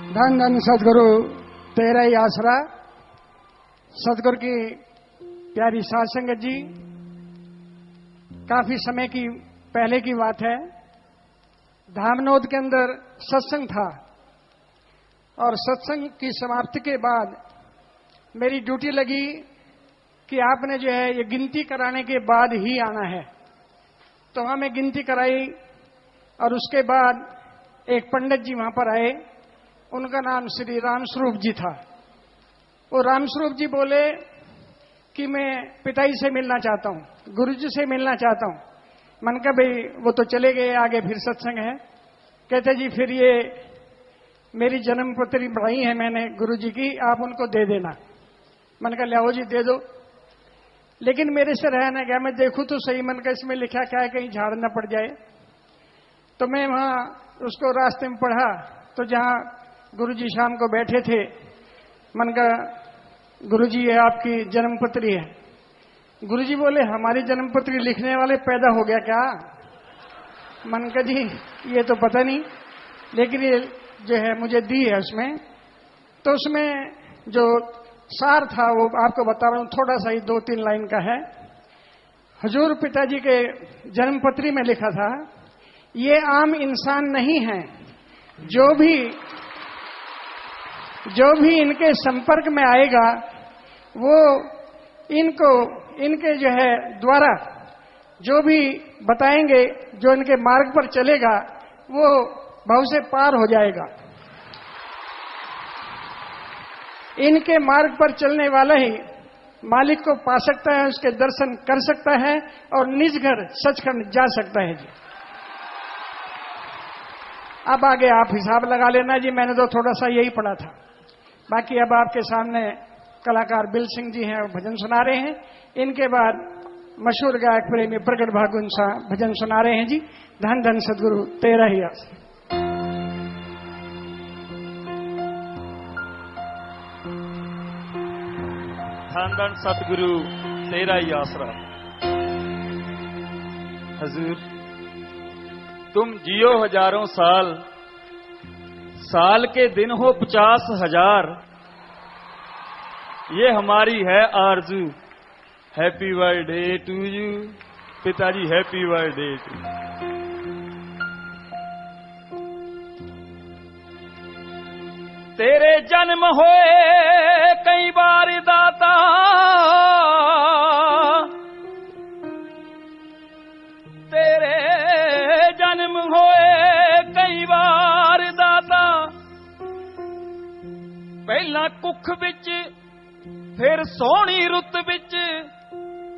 धन धन सदगुरु तेरा ही आसरा। सदगुरु की प्यारी साध संगत जी, काफी समय की पहले की बात है, धामनोद के अंदर सत्संग था और सत्संग की समाप्ति के बाद मेरी ड्यूटी लगी कि आपने जो है ये गिनती कराने के बाद ही आना है। तो वहां मैं गिनती कराई और उसके बाद एक पंडित जी वहां पर आए, उनका नाम श्री रामस्वरूप जी था। वो रामस्वरूप जी बोले कि मैं पिताजी से मिलना चाहता हूं, गुरुजी से मिलना चाहता हूं। मन का भाई वो तो चले गए, आगे फिर सत्संग है। कहते जी फिर ये मेरी जन्मपत्री बढ़ाई है मैंने गुरुजी की, आप उनको दे देना। मन का लियाओ जी दे दो, लेकिन मेरे से रह ना गया। मैं देखूं तो सही, मन का इसमें लिखा क्या है, कहीं झाड़ न पड़ जाए। तो मैं वहां उसको रास्ते में पढ़ा, तो जहां गुरुजी शाम को बैठे थे, मन का गुरुजी ये आपकी जन्मपत्री है। गुरुजी बोले हमारी जन्मपत्री लिखने वाले पैदा हो गया क्या? मन का जी ये तो पता नहीं, लेकिन ये जो है मुझे दी है उसमें। तो उसमें जो सार था वो आपको बता रहा हूं, थोड़ा सा ही 2-3 लाइन का है। हुजूर पिताजी के जन्मपत्री में लिखा था, ये आम इंसान नहीं है, जो भी इनके संपर्क में आएगा वो इनके जो है द्वारा जो भी बताएंगे, जो इनके मार्ग पर चलेगा वो भव से पार हो जाएगा। इनके मार्ग पर चलने वाला ही मालिक को पा सकता है, उसके दर्शन कर सकता है और निज घर सचखंड जा सकता है जी। अब आगे आप हिसाब लगा लेना जी, मैंने तो थोड़ा सा यही पढ़ा था। बाकी अब आपके सामने कलाकार बिल सिंह जी हैं, भजन सुना रहे हैं। इनके बाद मशहूर गायक प्रेमी प्रगट भागुन सा भजन सुना रहे हैं जी। धन धन सदगुरु तेरा ही आसरा। धन धन सतगुरु तेरा ही आसरा। हजूर तुम जियो हजारों साल, साल के दिन हो 50,000, ये हमारी है आरजू। हैप्पी बर्थडे टू यू पिताजी, हैप्पी बर्थडे टू यू। तेरे जन्म होए कई बार दाता, तेरे जन्म होए कई बार दाता। पहला कुख विच, फिर सोहनी रुत विच,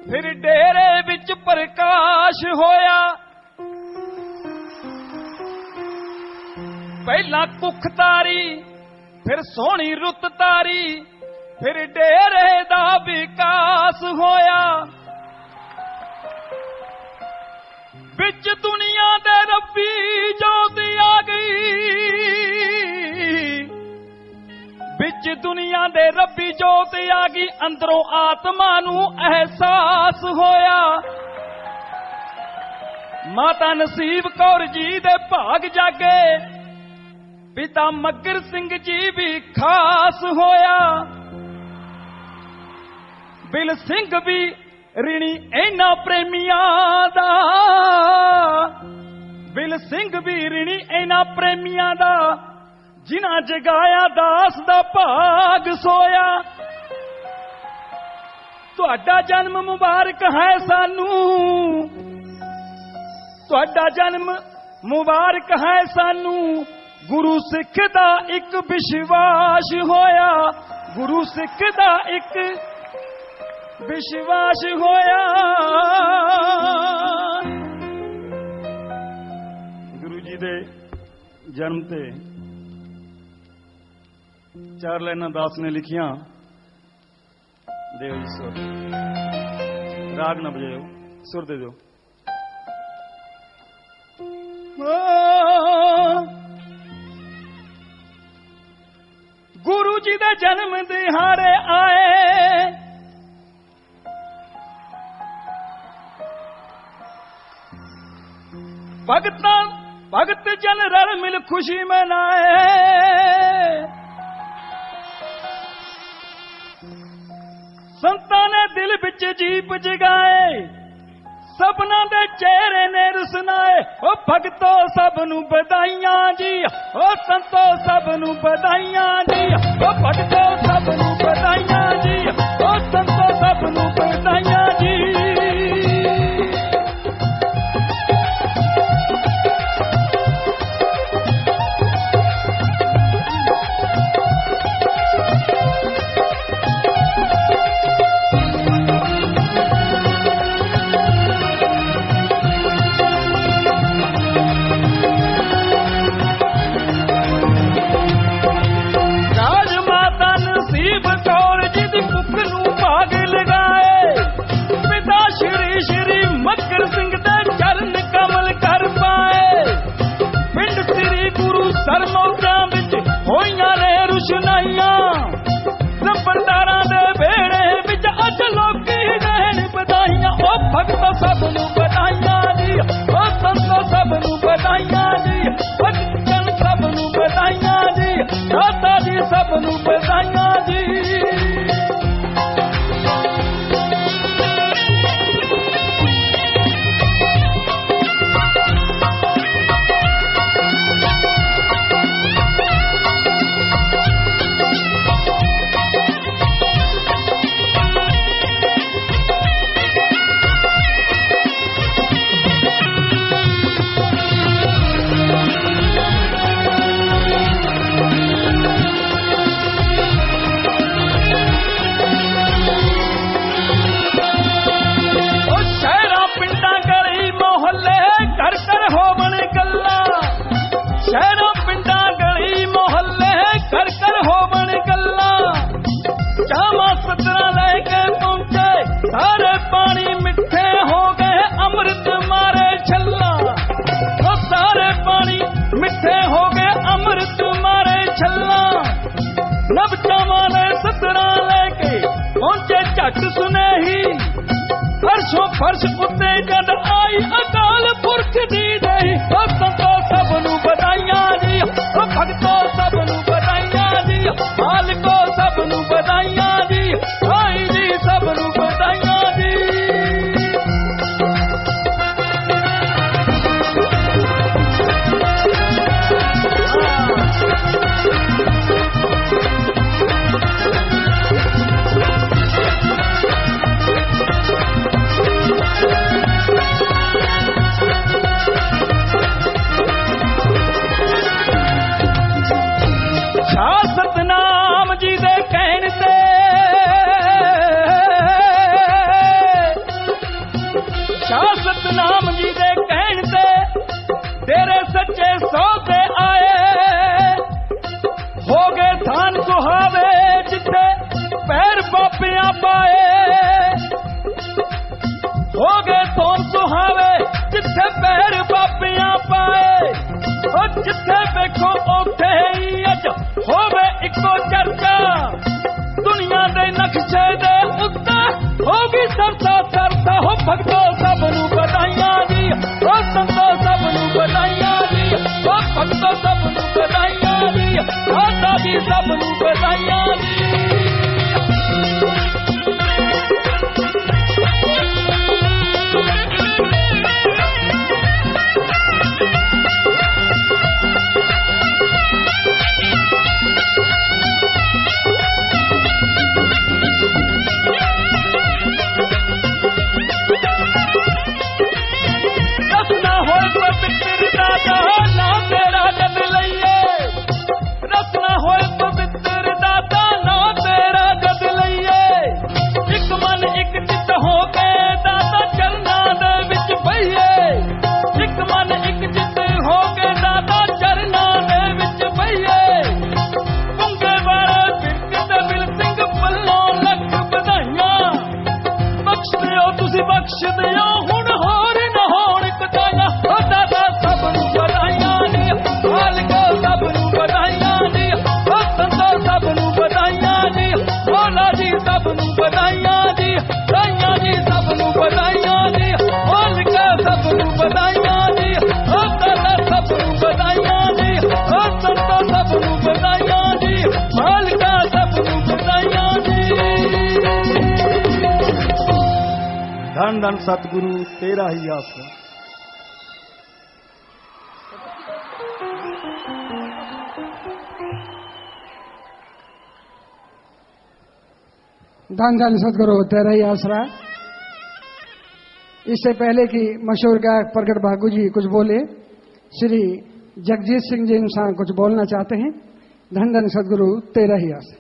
फिर डेरे विच प्रकाश होया। पहला कुख तारी, फिर सोहनी रुत तारी, फिर डेरे दा विकास होया। बिच दुनिया दे रब्बी जोत आ गई, बिच दुनिया दे रब्बी जोत आ गई। अंदरों आत्मा नू एहसास होया। माता नसीब कौर जी दे भाग जागे, पिता मगर सिंह जी भी खास होया। बिल सिंह भी ऋणी इन्हां प्रेमियां दा, बिल सिंह भी ऋणी इन्हां प्रेमियां दा, जिन्हां जगाया दास दा भाग सोया। तुहाडा जन्म मुबारक है सानू, तुहाडा जन्म मुबारक है सानू। गुरु सिख दा एक विश्वास होया, गुरु सिख दा एक विश्वास होया। गुरु जी दे जन्म ते 4 लाइनां दास ने लिखियां। देव जी सुर, राग ना बजाओ, सुर दे दो। गुरु जी दे जन्म दिहाड़े आए, भगत जन रल मिल खुशी मनाए। जीप जगाए सबना दे चेहरे ने रुसनाए ओ भगतो सबनू बधाइयां जी ओ संतो सबनू बधाइयां जी ओ भगतो सबनू बधाइयां जी ओ संतो सबनू बधाइयां जी। भगतो सबनू बधाइयां जी ओ संतो सबनू बधाइयां जी भगतन सबनू बधाइयां जी दाता जी सबनू बधाइयां जी। सारे पानी मिठे हो गए अमृत मारे छल्ला तो सारे पानी मिठे हो गए अमृत मारे छल्ला नब चमाने सतरा लेके पहुंचे झट सुने ही फर्शों फर्श उत्ते जद आई अकाल पुरख दी दही ओ संतो सबनू बधाइयां जी ओ भगतो सबनू बधाइयां जी मालिको सबनू बधाइयां जी भाई जी सबनू बधाइयां जी। सतनाम जी दे कहन ते सतनाम जी दे कहन ते तेरे सच्चे सौदे आए हो गए धान सुहावे जिथे पैर बापियां पाए हो गए धोन सुहावे जिथे पैर बापियां पाए और जिथे देखो उथे ही अज होवे इको चर्चा दुनिया दे नक्शे दे उत्ते होगी सरता सरता हो भगतो सबनू बधाइयां जी ओ संतो सबनू बधाइयां जी ओ भगतो सबनू बधाइयां जी दाता जी सबनू बधाइयां जी। धन धन सतगुरु तेरा ही आसरा। धन धन सतगुरु तेरा ही आसरा। इससे पहले कि मशहूर गायक प्रगट भागू जी कुछ बोले, श्री जगजीत सिंह जी इंसान कुछ बोलना चाहते हैं। धन धन सतगुरु तेरा ही आसरा।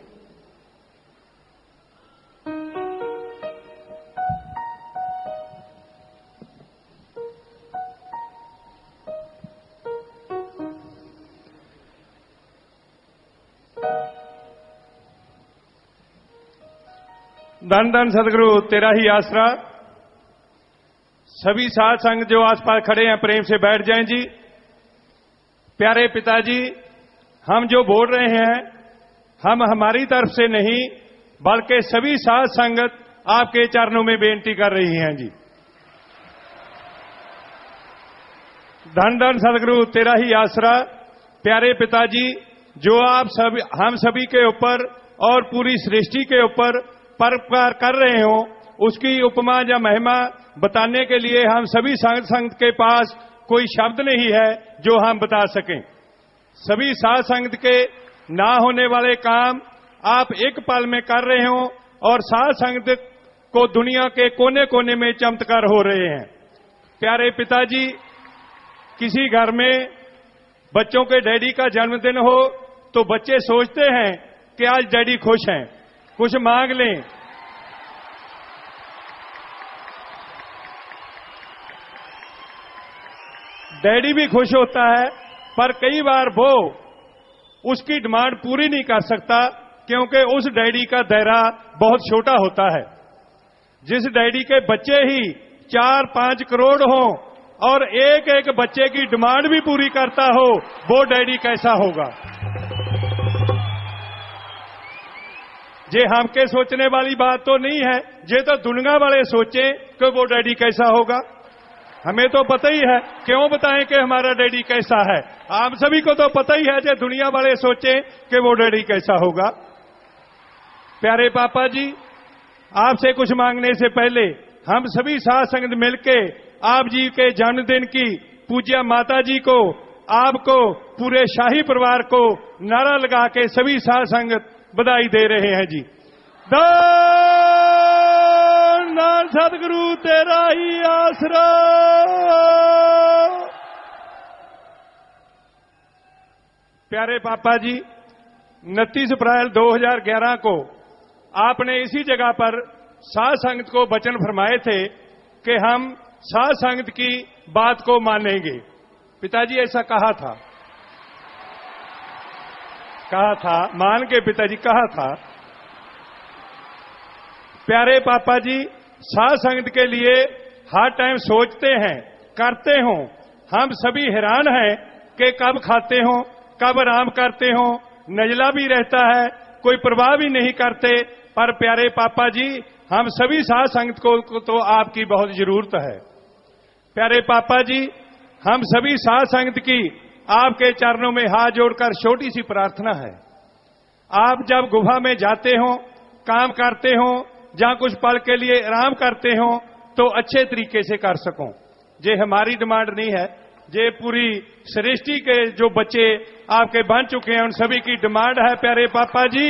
धन धन सदगुरु तेरा ही आसरा। सभी साध संग जो आसपास खड़े हैं प्रेम से बैठ जाएं जी। प्यारे पिताजी, हम जो बोल रहे हैं हम हमारी तरफ से नहीं बल्कि सभी साध संगत आपके चरणों में बेनती कर रही हैं जी। धन धन सदगुरु तेरा ही आसरा। प्यारे पिताजी, जो आप सब हम सभी के ऊपर और पूरी सृष्टि के ऊपर परोपकार कर रहे हो उसकी उपमा या महिमा बताने के लिए हम सभी संत के पास कोई शब्द नहीं है जो हम बता सकें। सभी साध संगत के ना होने वाले काम आप एक पल में कर रहे हो और साध संगत को दुनिया के कोने कोने में चमत्कार हो रहे हैं। प्यारे पिताजी, किसी घर में बच्चों के डैडी का जन्मदिन हो तो बच्चे सोचते हैं कि आज डैडी खुश हैं, कुछ मांग लें। डैडी भी खुश होता है पर कई बार वो उसकी डिमांड पूरी नहीं कर सकता क्योंकि उस डैडी का दायरा बहुत छोटा होता है। जिस डैडी के बच्चे ही 4-5 करोड़ हों और एक एक बच्चे की डिमांड भी पूरी करता हो वो डैडी कैसा होगा। ये हमके सोचने वाली बात तो नहीं है, ये तो दुनिया वाले सोचें कि वो डैडी कैसा होगा। हमें तो पता ही है, क्यों बताएं कि हमारा डैडी कैसा है। आप सभी को तो पता ही है कि दुनिया वाले सोचें कि वो डैडी कैसा होगा। प्यारे पापा जी, आपसे कुछ मांगने से पहले हम सभी साध संगत मिलके आप जी के जन्मदिन की पूज्य माता जी को, आपको, पूरे शाही परिवार को नारा लगा के सभी साध संगत बधाई दे रहे हैं जी। धन सदगुरु तेरा ही आसरा। प्यारे पापा जी, 29 अप्रैल 2011 को आपने इसी जगह पर साध संगत को वचन फरमाए थे कि हम साध संगत की बात को मानेंगे। पिताजी ऐसा कहा था, मान के पिताजी कहा था। प्यारे पापा जी, साध संगत के लिए हर टाइम सोचते हैं, करते हो। हम सभी हैरान हैं कि कब खाते हो, कब आराम करते हो, नजला भी रहता है, कोई परवाह भी नहीं करते। पर प्यारे पापा जी, हम सभी साध संगत को तो आपकी बहुत जरूरत है। प्यारे पापा जी, हम सभी साध संगत की आपके चरणों में हाथ जोड़कर छोटी सी प्रार्थना है। आप जब गुफा में जाते हो, काम करते हो, जहां कुछ पल के लिए आराम करते हो तो अच्छे तरीके से कर सको। ये हमारी डिमांड नहीं है, ये पूरी सृष्टि के जो बच्चे आपके बन चुके हैं उन सभी की डिमांड है। प्यारे पापा जी,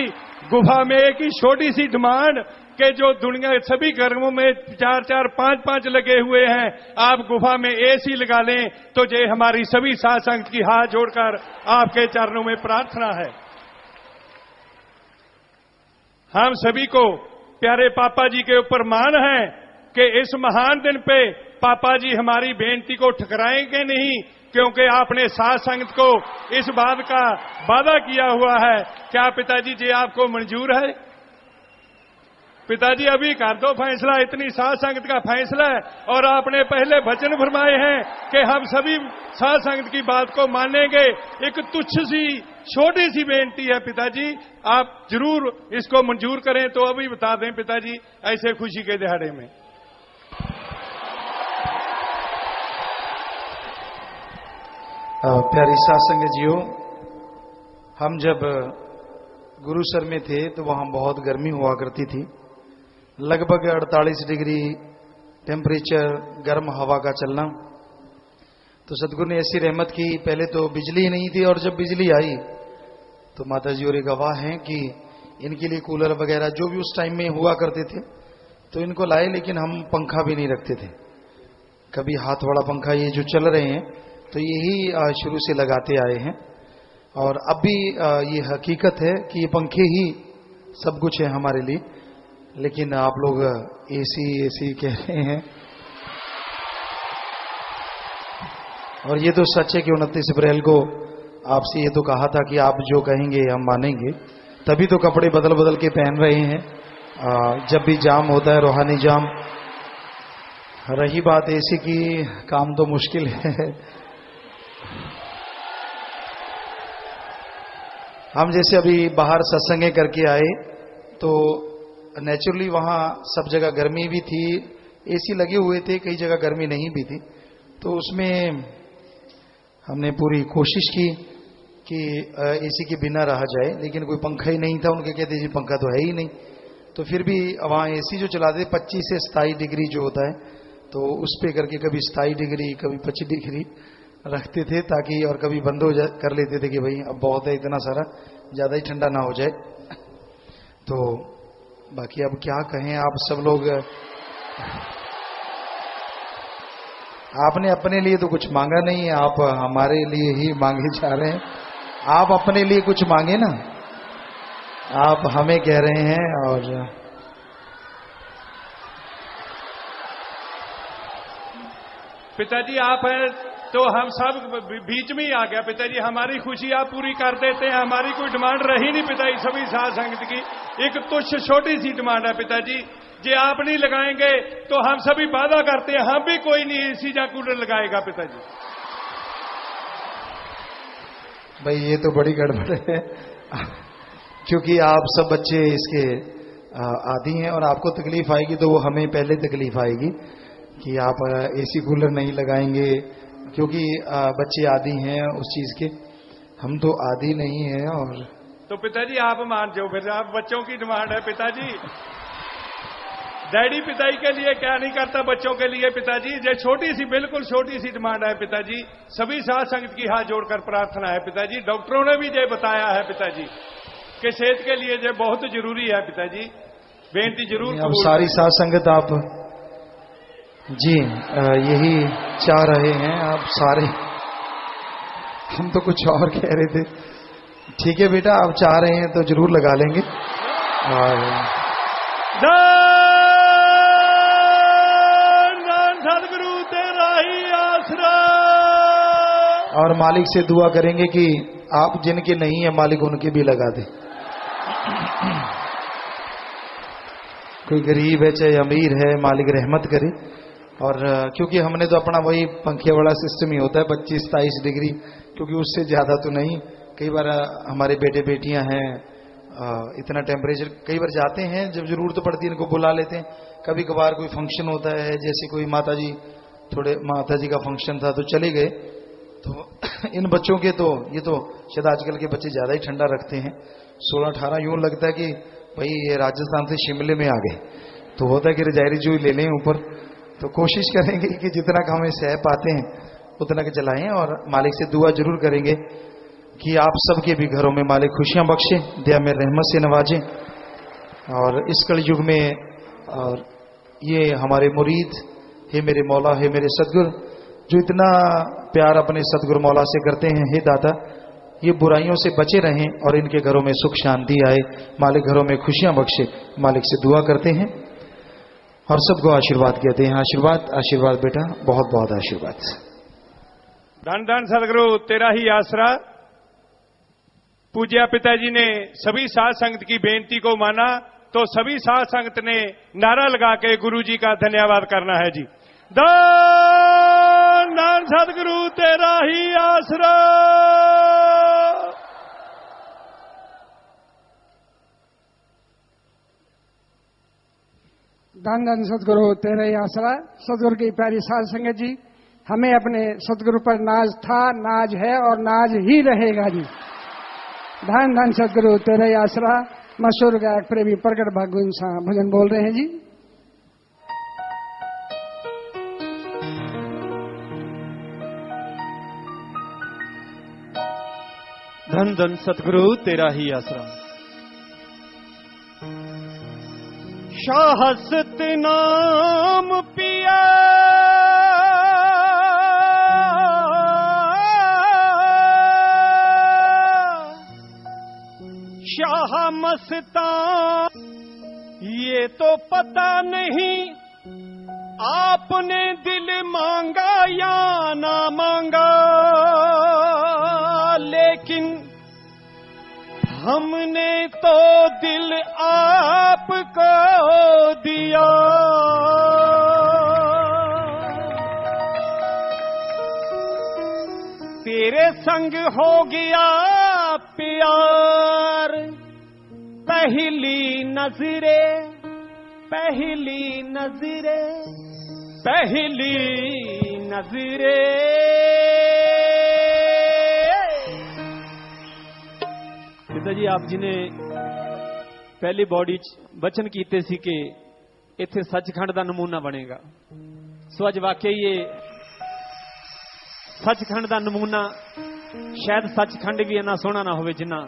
गुफा में एक ही छोटी सी डिमांड के जो दुनिया सभी घरों में 4-4, 5-5 लगे हुए हैं, आप गुफा में एसी लगा लें तो ये हमारी सभी साध संगत की हाथ जोड़कर आपके चरणों में प्रार्थना है। हम सभी को प्यारे पापा जी के ऊपर मान है कि इस महान दिन पे पापा जी हमारी बेनती को ठुकराएंगे नहीं, क्योंकि आपने साध संगत को इस बात का वादा किया हुआ है। क्या पिताजी जी आपको मंजूर है? पिताजी अभी कर दो फैसला, इतनी साध संगत का फैसला है और आपने पहले वचन फरमाए हैं कि हम सभी साध संगत की बात को मानेंगे। एक तुच्छ सी छोटी सी बेनती है पिताजी, आप जरूर इसको मंजूर करें तो अभी बता दें पिताजी, ऐसे खुशी के दिहाड़े में। प्यारी साध संगत जियो, हम जब गुरुसर में थे तो वहां बहुत गर्मी हुआ करती थी। लगभग 48 डिग्री टेम्परेचर, गर्म हवा का चलना। तो सदगुरु ने ऐसी रहमत की, पहले तो बिजली नहीं थी और जब बिजली आई तो माता जी और ये गवाह हैं कि इनके लिए कूलर वगैरह जो भी उस टाइम में हुआ करते थे तो इनको लाए, लेकिन हम पंखा भी नहीं रखते थे कभी। हाथ वाला पंखा ये जो चल रहे हैं तो यही शुरू से लगाते आए हैं और अब भी ये हकीकत है कि ये पंखे ही सब कुछ है हमारे लिए। लेकिन आप लोग एसी कह रहे हैं और ये तो सच है कि 29 अप्रैल को आपसे ये तो कहा था कि आप जो कहेंगे हम मानेंगे, तभी तो कपड़े बदल बदल के पहन रहे हैं जब भी जाम होता है, रूहानी जाम। रही बात एसी की, काम तो मुश्किल है। हम जैसे अभी बाहर सत्संग करके आए तो नेचुरली वहां सब जगह गर्मी भी थी, एसी लगे हुए थे, कई जगह गर्मी नहीं भी थी। तो उसमें हमने पूरी कोशिश की कि एसी के बिना रहा जाए, लेकिन कोई पंखा ही नहीं था। उनके कहते जी पंखा तो है ही नहीं। तो फिर भी वहाँ एसी जो चलाते 25 से 27 डिग्री जो होता है, तो उस पे करके कभी 27 डिग्री कभी 25 डिग्री रखते थे ताकि, और कभी बंद हो कर लेते थे कि भाई अब बहुत है, इतना सारा ज़्यादा ही ठंडा ना हो जाए। तो बाकी अब क्या कहें, आप सब लोग, आपने अपने लिए तो कुछ मांगा नहीं, आप हमारे लिए ही मांगे जा रहे हैं। आप अपने लिए कुछ मांगे ना, आप हमें कह रहे हैं। और पिताजी आप हैं तो हम सब बीच में ही आ गया पिताजी। हमारी खुशी आप पूरी कर देते हैं, हमारी कोई डिमांड रही नहीं पिताजी। सभी साध संगत की एक तुच्छ छोटी सी डिमांड है पिताजी, जे आप नहीं लगाएंगे तो हम सभी वादा करते हैं हम भी कोई नहीं एसी या कूलर लगाएगा पिताजी। भाई ये तो बड़ी गड़बड़ है, क्योंकि आप सब बच्चे इसके आदी हैं और आपको तकलीफ आएगी तो वो हमें पहले तकलीफ आएगी कि आप एसी कूलर नहीं लगाएंगे, क्योंकि बच्चे आदी हैं उस चीज के, हम तो आदी नहीं हैं। और तो पिताजी आप मान जाओ, फिर आप बच्चों की डिमांड है पिताजी। डैडी पिताई के लिए क्या नहीं करता बच्चों के लिए पिताजी। ये छोटी सी, बिल्कुल छोटी सी डिमांड है पिताजी। सभी साध संगत की हाथ जोड़कर प्रार्थना है पिताजी। डॉक्टरों ने भी ये बताया है पिताजी कि सेहत के लिए ये बहुत जरूरी है पिताजी। बेनती जरूर। अब सारी साध संगत आप जी यही चाह रहे हैं आप सारे, हम तो कुछ और कह रहे थे। ठीक है बेटा, आप चाह रहे हैं तो जरूर लगा लेंगे। और सदगुरु तेरा ही आसरा। और मालिक से दुआ करेंगे कि आप जिनके नहीं है मालिक उनके भी लगा दे। कोई गरीब है चाहे अमीर है, मालिक रहमत करे। और क्योंकि हमने तो अपना वही पंखे वाला सिस्टम ही होता है 25-27 डिग्री, क्योंकि उससे ज्यादा तो नहीं। कई बार हमारे बेटे बेटियां हैं, इतना टेम्परेचर कई बार जाते हैं, जब जरूरत पड़ती है इनको बुला लेते हैं। कभी कभार कोई फंक्शन होता है, जैसे कोई माता जी का फंक्शन था तो चले गए। तो इन बच्चों के तो ये तो शायद आजकल के बच्चे ज्यादा ही ठंडा रखते हैं, 16-18। यूं लगता है कि भाई ये राजस्थान से शिमले में आ गए। तो होता है कि रजाई जो ले लें ऊपर। तो कोशिश करेंगे कि जितना का हमें सह पाते हैं उतना के चलाएं, और मालिक से दुआ जरूर करेंगे कि आप सबके भी घरों में मालिक खुशियां बख्शे, दया में रहमत से नवाजे। और इस कल युग में और ये हमारे मुरीद, हे मेरे मौला, हे मेरे सदगुरु, जो इतना प्यार अपने सदगुरु मौला से करते हैं, हे दाता ये बुराइयों से बचे रहें और इनके घरों में सुख शांति आए, मालिक घरों में खुशियां बख्शे। मालिक से दुआ करते हैं और सबको आशीर्वाद कहते हैं। आशीर्वाद, आशीर्वाद बेटा, बहुत बहुत आशीर्वाद। धन धन सदगुरु तेरा ही आसरा। पूज्य पिताजी ने सभी साध संगत की बेनती को माना, तो सभी साध संगत ने नारा लगा के गुरु जी का धन्यवाद करना है जी। धन धन सदगुरु तेरा ही आसरा। धन धन सदगुरु तेरा ही आसरा। सदगुरु की प्यारी साध संगत जी, हमें अपने सदगुरु पर नाज था, नाज है और नाज ही रहेगा जी। धन धन सदगुरु तेरा ही आसरा। मशहूर गायक प्रेमी प्रकट भागवत साहब भजन बोल रहे हैं जी। धन धन सतगुरु तेरा ही आसरा। शाहस्त नाम पिया शाह मस्तान, ये तो पता नहीं आपने दिल मांगा या ना मांगा, लेकिन हमने तो दिल आपको दिया। तेरे संग हो गया प्यार, पहली नजरे पहली नजरे पहली नजरे। पिता जी आप जी ने पहली बॉडी वचन कीते सी कि इत्थे सचखंड दा नमूना बनेगा। सो अज वाकई ये सचखंड दा नमूना, शायद सचखंड भी इन्ना सोहना ना होवे जिन्ना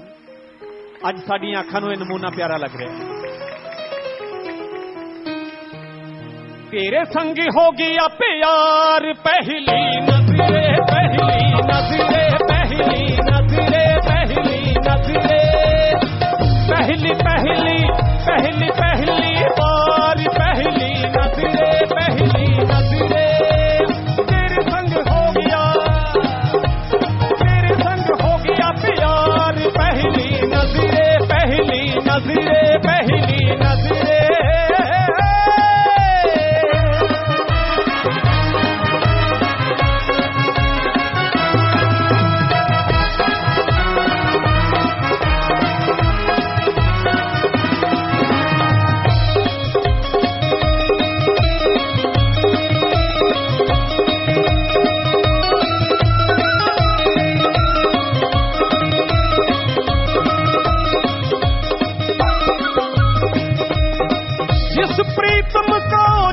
अज साडियां अखां नूं नमूना प्यारा लग रहा है। तेरे संग हो गया प्यार, पहली नजरे पहली नजरे पहली नजरे पहली नजरे पहली पहली पहली पहली बार पहली नजरे पहली नजरे। तेरे संग हो गया प्यार, पहली नजरे पहली नजरे पहली नजरे।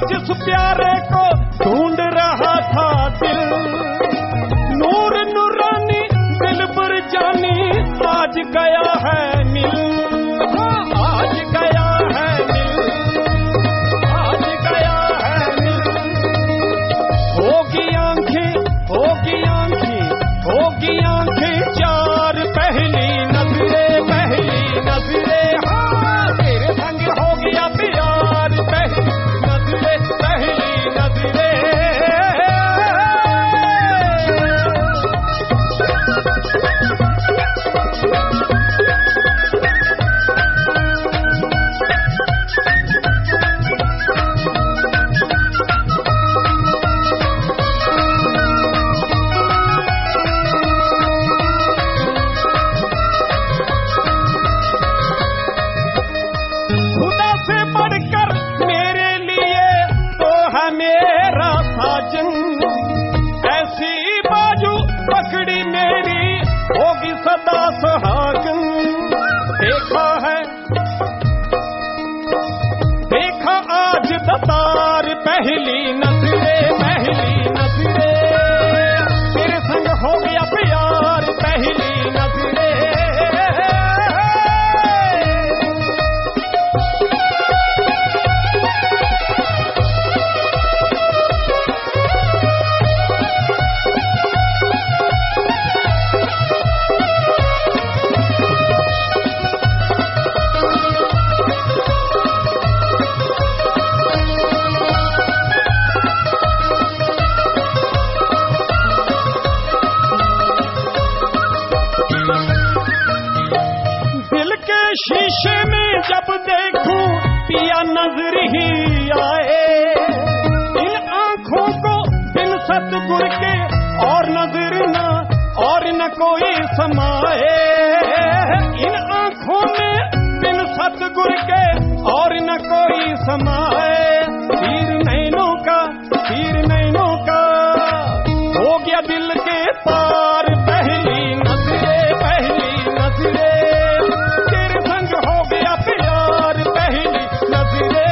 जिस प्यारे को ढूंढ रहा था दिल, नूर नूरानी दिल पर जानी आज गया है मिल, आज गया है मिल, आज गया है मिल। होगी आंखें होगी आंखें होगी आंखें चार, पहली नजरे पहली नजरे। हाँ तेरे संग हो गया प्यार, पहली नजरे पहली नजरे। खुदा से बढ़कर मेरे लिए तो है मेरा साजन, ऐसी बाजू पकड़ी मेरी होगी सदा सुहागन। देखा आज दतार, पहली नजरे पहली नजरे। तेरे संग हो गया प्यार, पहली नजरे। शीशे में जब देखूं पिया नजर ही आए, इन आंखों को बिन सतगुर के और नजर और न कोई समाए। इन आंखों में बिन सतगुर के और न कोई समाए। तीर नैनों का हो गया दिल के पार, पहली नजरे पहली नजरे। पहली नजरे।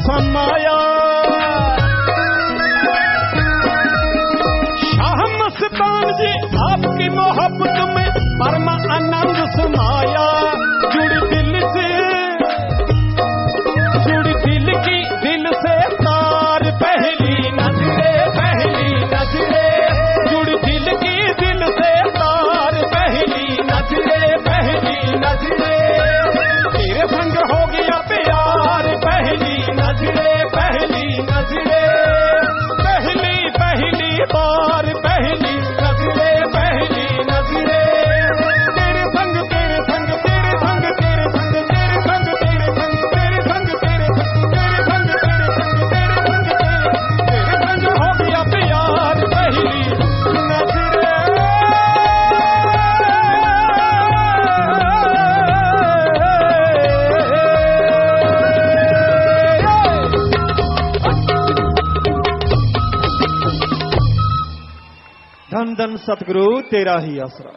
समाया। शाह मस्तान जी आपकी मोहब्बत में परम आनंद समाया। जुड़ी दिल से, जुड़ी दिल की दिल से तार, पहली नजरे, पहली नजरे, जुड़ी दिल की दिल से तार, पहली नजरे, पहली नजरे, तेरे संग हो गया प्यार, पहली नजरे, पहली नजरे, पहली पहली बार, पहली नजरे, पहली नजरे, तेरे संग तेरे संग तेरे संग तेरे संग तेरे संग तेरे संग तेरे संग तेरे संग तेरे संग तेरे संग तेरे संग तेरे संग हो गया प्यार, पहली नजरे। धन धन सतगुरु तेरा ही आसरा।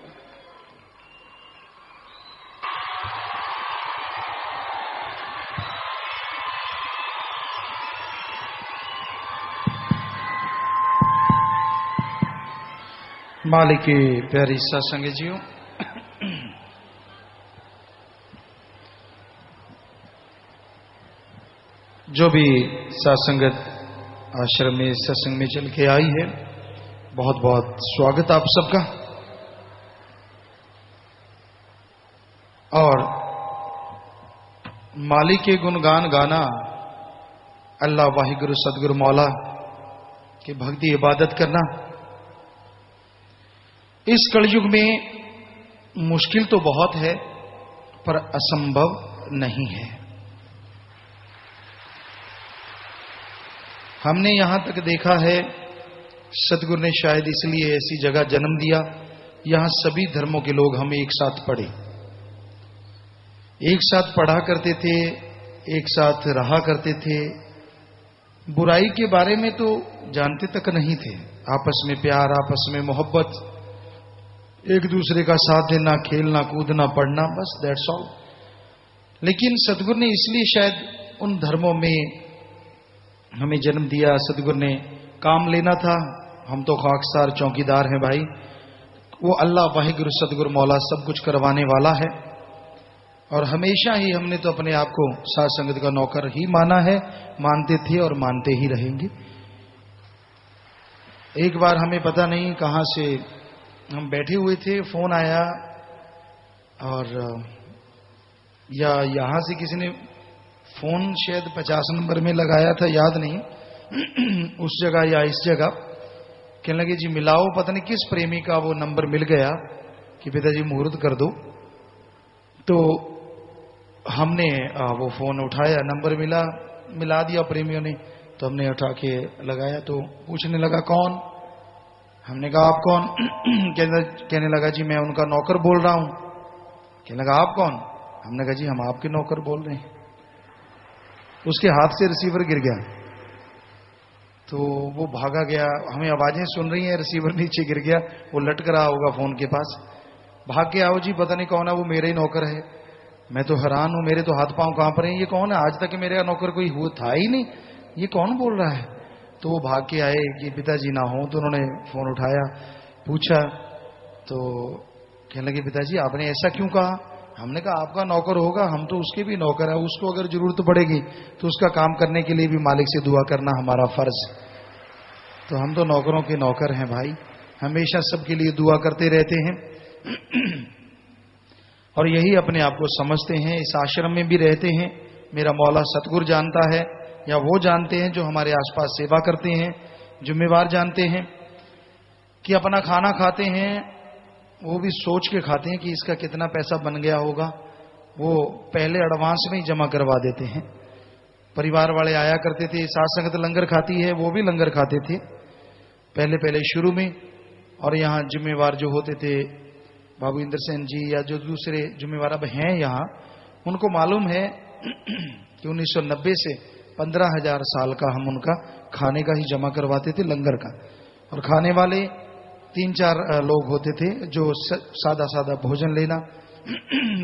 मालिक की प्यारी सत्संग जीओ, जो भी सत्संगत आश्रम में सत्संग में चल के आई है, बहुत बहुत स्वागत आप सबका। और मालिक के गुणगान गाना, अल्लाह वाहिगुरु सदगुरु मौला की भक्ति इबादत करना, इस कलयुग में मुश्किल तो बहुत है पर असंभव नहीं है। हमने यहां तक देखा है, सतगुरु ने शायद इसलिए ऐसी जगह जन्म दिया, यहां सभी धर्मों के लोग हम एक साथ पढ़े, एक साथ पढ़ा करते थे, एक साथ रहा करते थे। बुराई के बारे में तो जानते तक नहीं थे। आपस में प्यार, आपस में मोहब्बत, एक दूसरे का साथ देना, खेलना कूदना पढ़ना, बस दैट्स ऑल। लेकिन सतगुरु ने इसलिए शायद उन धर्मों में हमें जन्म दिया। सतगुरु ने काम लेना था, हम तो खाकसार चौकीदार हैं भाई। वो अल्लाह वाहिगुरु सतगुरु मौला सब कुछ करवाने वाला है। और हमेशा ही हमने तो अपने आप को साध संगत का नौकर ही माना है, मानते थे और मानते ही रहेंगे। एक बार हमें पता नहीं कहां से हम बैठे हुए थे, फोन आया और या यहां से किसी ने फोन शायद 50 नंबर में लगाया था, याद नहीं उस जगह या इस जगह। कहने लगे जी मिलाओ, पता नहीं किस प्रेमी का वो नंबर मिल गया कि पिताजी मुहूर्त कर दो। तो हमने वो फोन उठाया, नंबर मिला दिया प्रेमियों ने। तो हमने उठा के लगाया तो पूछने लगा कौन। हमने कहा आप कौन? कहने लगा जी मैं उनका नौकर बोल रहा हूं। कहने लगा आप कौन? हमने कहा जी हम आपके नौकर बोल रहे हैं। उसके हाथ से रिसीवर गिर गया तो वो भागा गया। हमें आवाजें सुन रही हैं, रिसीवर नीचे गिर गया, वो लटक रहा होगा फोन के पास। भाग के आओ जी, पता नहीं कौन है, वो मेरा ही नौकर है। मैं तो हैरान हूं, मेरे तो हाथ पांव कांप रहे हैं, ये कौन है? आज तक मेरा नौकर कोई हुआ था ही नहीं, ये कौन बोल रहा है? तो वो भाग के आए कि पिताजी ना हो। तो उन्होंने फोन उठाया, पूछा तो कहने लगे पिताजी आपने ऐसा क्यों कहा? हमने कहा आपका नौकर होगा, हम तो उसके भी नौकर है, उसको अगर जरूरत पड़ेगी तो उसका काम करने के लिए भी मालिक से दुआ करना हमारा फर्ज। तो हम तो नौकरों के नौकर हैं भाई, हमेशा सबके लिए दुआ करते रहते हैं और यही अपने आप को समझते हैं। इस आश्रम में भी रहते हैं, मेरा मौला सतगुरु जानता है या वो जानते हैं जो हमारे आसपास सेवा करते हैं, जिम्मेवार जानते हैं कि अपना खाना खाते हैं वो भी सोच के खाते हैं कि इसका कितना पैसा बन गया होगा। वो पहले एडवांस में ही जमा करवा देते हैं। परिवार वाले आया करते थे, साथ संगत लंगर खाती है, वो भी लंगर खाते थे पहले शुरू में। और यहाँ जिम्मेवार जो होते थे बाबू इंद्र सेन जी या जो दूसरे जिम्मेवार अब हैं यहाँ, उनको मालूम है कि 1990 से 15,000 साल का हम उनका खाने का ही जमा करवाते थे, लंगर का। और खाने वाले 3-4 लोग होते थे जो सादा भोजन लेना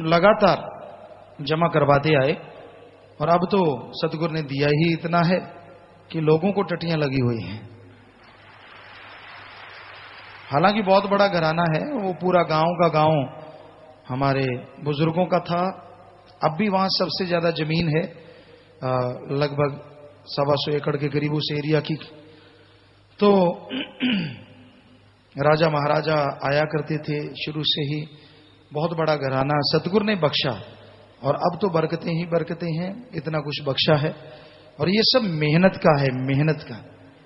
लगातार जमा करवाते आए। और अब तो सतगुरु ने दिया ही इतना है कि लोगों को टट्टियां लगी हुई हैं। हालांकि बहुत बड़ा घराना है, वो पूरा गांव का गांव हमारे बुजुर्गों का था। अब भी वहां सबसे ज्यादा जमीन है, लगभग 125 एकड़ के करीब उस एरिया की। तो राजा महाराजा आया करते थे शुरू से ही, बहुत बड़ा घराना सतगुरु ने बख्शा, और अब तो बरकतें ही बरकतें हैं, इतना कुछ बख्शा है। और ये सब मेहनत का है, मेहनत का।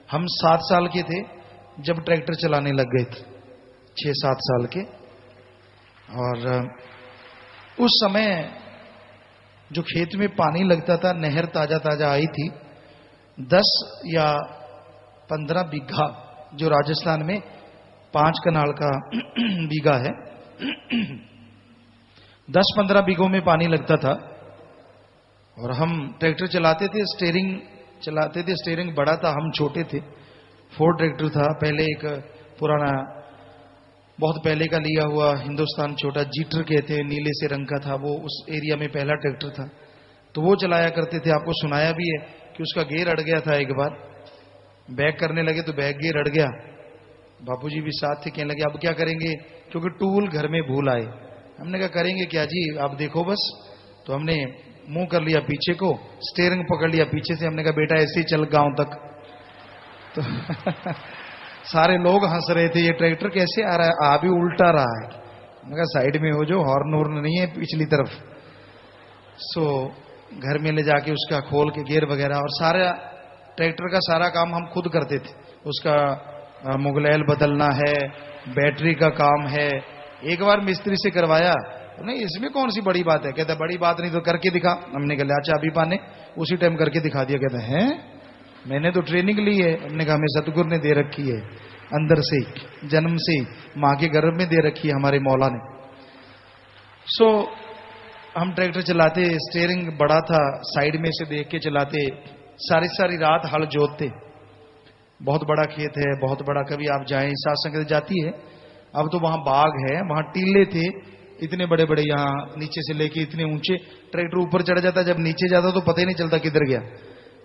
हम 7 साल के थे जब ट्रैक्टर चलाने लग गए थे, 6-7 साल के। और उस समय जो खेत में पानी लगता था, नहर ताजा ताजा आई थी, 10 या 15 बीघा, जो राजस्थान में 5 कनाल का बीघा है, 10-15 बीघों में पानी लगता था। और हम ट्रैक्टर चलाते थे, स्टीयरिंग चलाते थे, स्टीयरिंग बड़ा था, हम छोटे थे। फोर्ड ट्रैक्टर था पहले, एक पुराना बहुत पहले का लिया हुआ हिंदुस्तान छोटा जीटर कहते हैं, नीले से रंग का था वो, उस एरिया में पहला ट्रैक्टर था। तो वो चलाया करते थे। आपको सुनाया भी है कि उसका गेयर अड़ गया था एक बार, बैक करने लगे तो बैक गेयर अड़ गया। बापूजी भी साथ थे, कहने लगे अब क्या करेंगे, क्योंकि टूल घर में भूल आए। हमने कहा करेंगे क्या जी, आप देखो बस। तो हमने मुंह कर लिया पीछे को, स्टीयरिंग पकड़ लिया पीछे से। हमने कहा बेटा ऐसे ही चल गांव तक। तो सारे लोग हंस रहे थे, ये ट्रैक्टर कैसे आ रहा है, आ भी उल्टा रहा है। मैंने कहा साइड में हो, जो हॉर्न वॉर्न नहीं है पिछली तरफ। सो घर में ले जाके उसका खोल के गेयर वगैरह, और सारा ट्रैक्टर का सारा काम हम खुद करते थे। उसका मुगलैल बदलना है, बैटरी का काम है। एक बार मिस्त्री से करवाया, नहीं इसमें कौन सी बड़ी बात है, कहता बड़ी बात नहीं तो करके दिखा। हमने कहा अच्छा अभी पाने, उसी टाइम करके दिखा दिया। कहता है मैंने तो ट्रेनिंग ली है। हमने कहा हमें सतगुरु ने दे रखी है, अंदर से जन्म से मां के गर्भ में दे रखी है हमारे मौला ने। सो हम ट्रैक्टर चलाते, स्टीयरिंग बड़ा था, साइड में से देख के चलाते, सारी सारी रात हल जोतते। बहुत बड़ा खेत है, बहुत बड़ा। कभी आप जाएं, साथ संगत जाती है। अब तो वहां बाग है, वहां टीले थे इतने बड़े बड़े, यहाँ नीचे से लेके इतने ऊंचे। ट्रैक्टर ऊपर चढ़ जाता, जब नीचे जाता तो पता ही नहीं चलता किधर गया,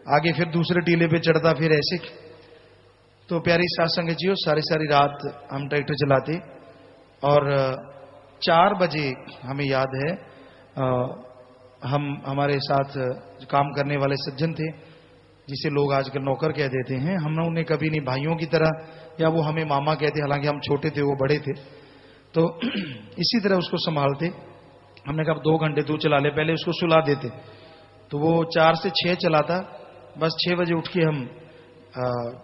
आगे फिर दूसरे टीले पे चढ़ता, फिर ऐसे। तो प्यारी साथ संगत जी, सारी सारी रात हम ट्रैक्टर चलाते। और 4 बजे हमें याद है, हम हमारे साथ काम करने वाले सज्जन थे, जिसे लोग आजकल नौकर कह देते हैं। हमने उन्हें कभी नहीं भाइयों की तरह, या वो हमें मामा कहते, हालांकि हम छोटे थे वो बड़े थे। तो इसी तरह उसको संभालते। हमने कहा 2 घंटे तू चला ले, पहले उसको सुला देते। तो वो 4 से 6 चलाता। बस 6 बजे उठ के हम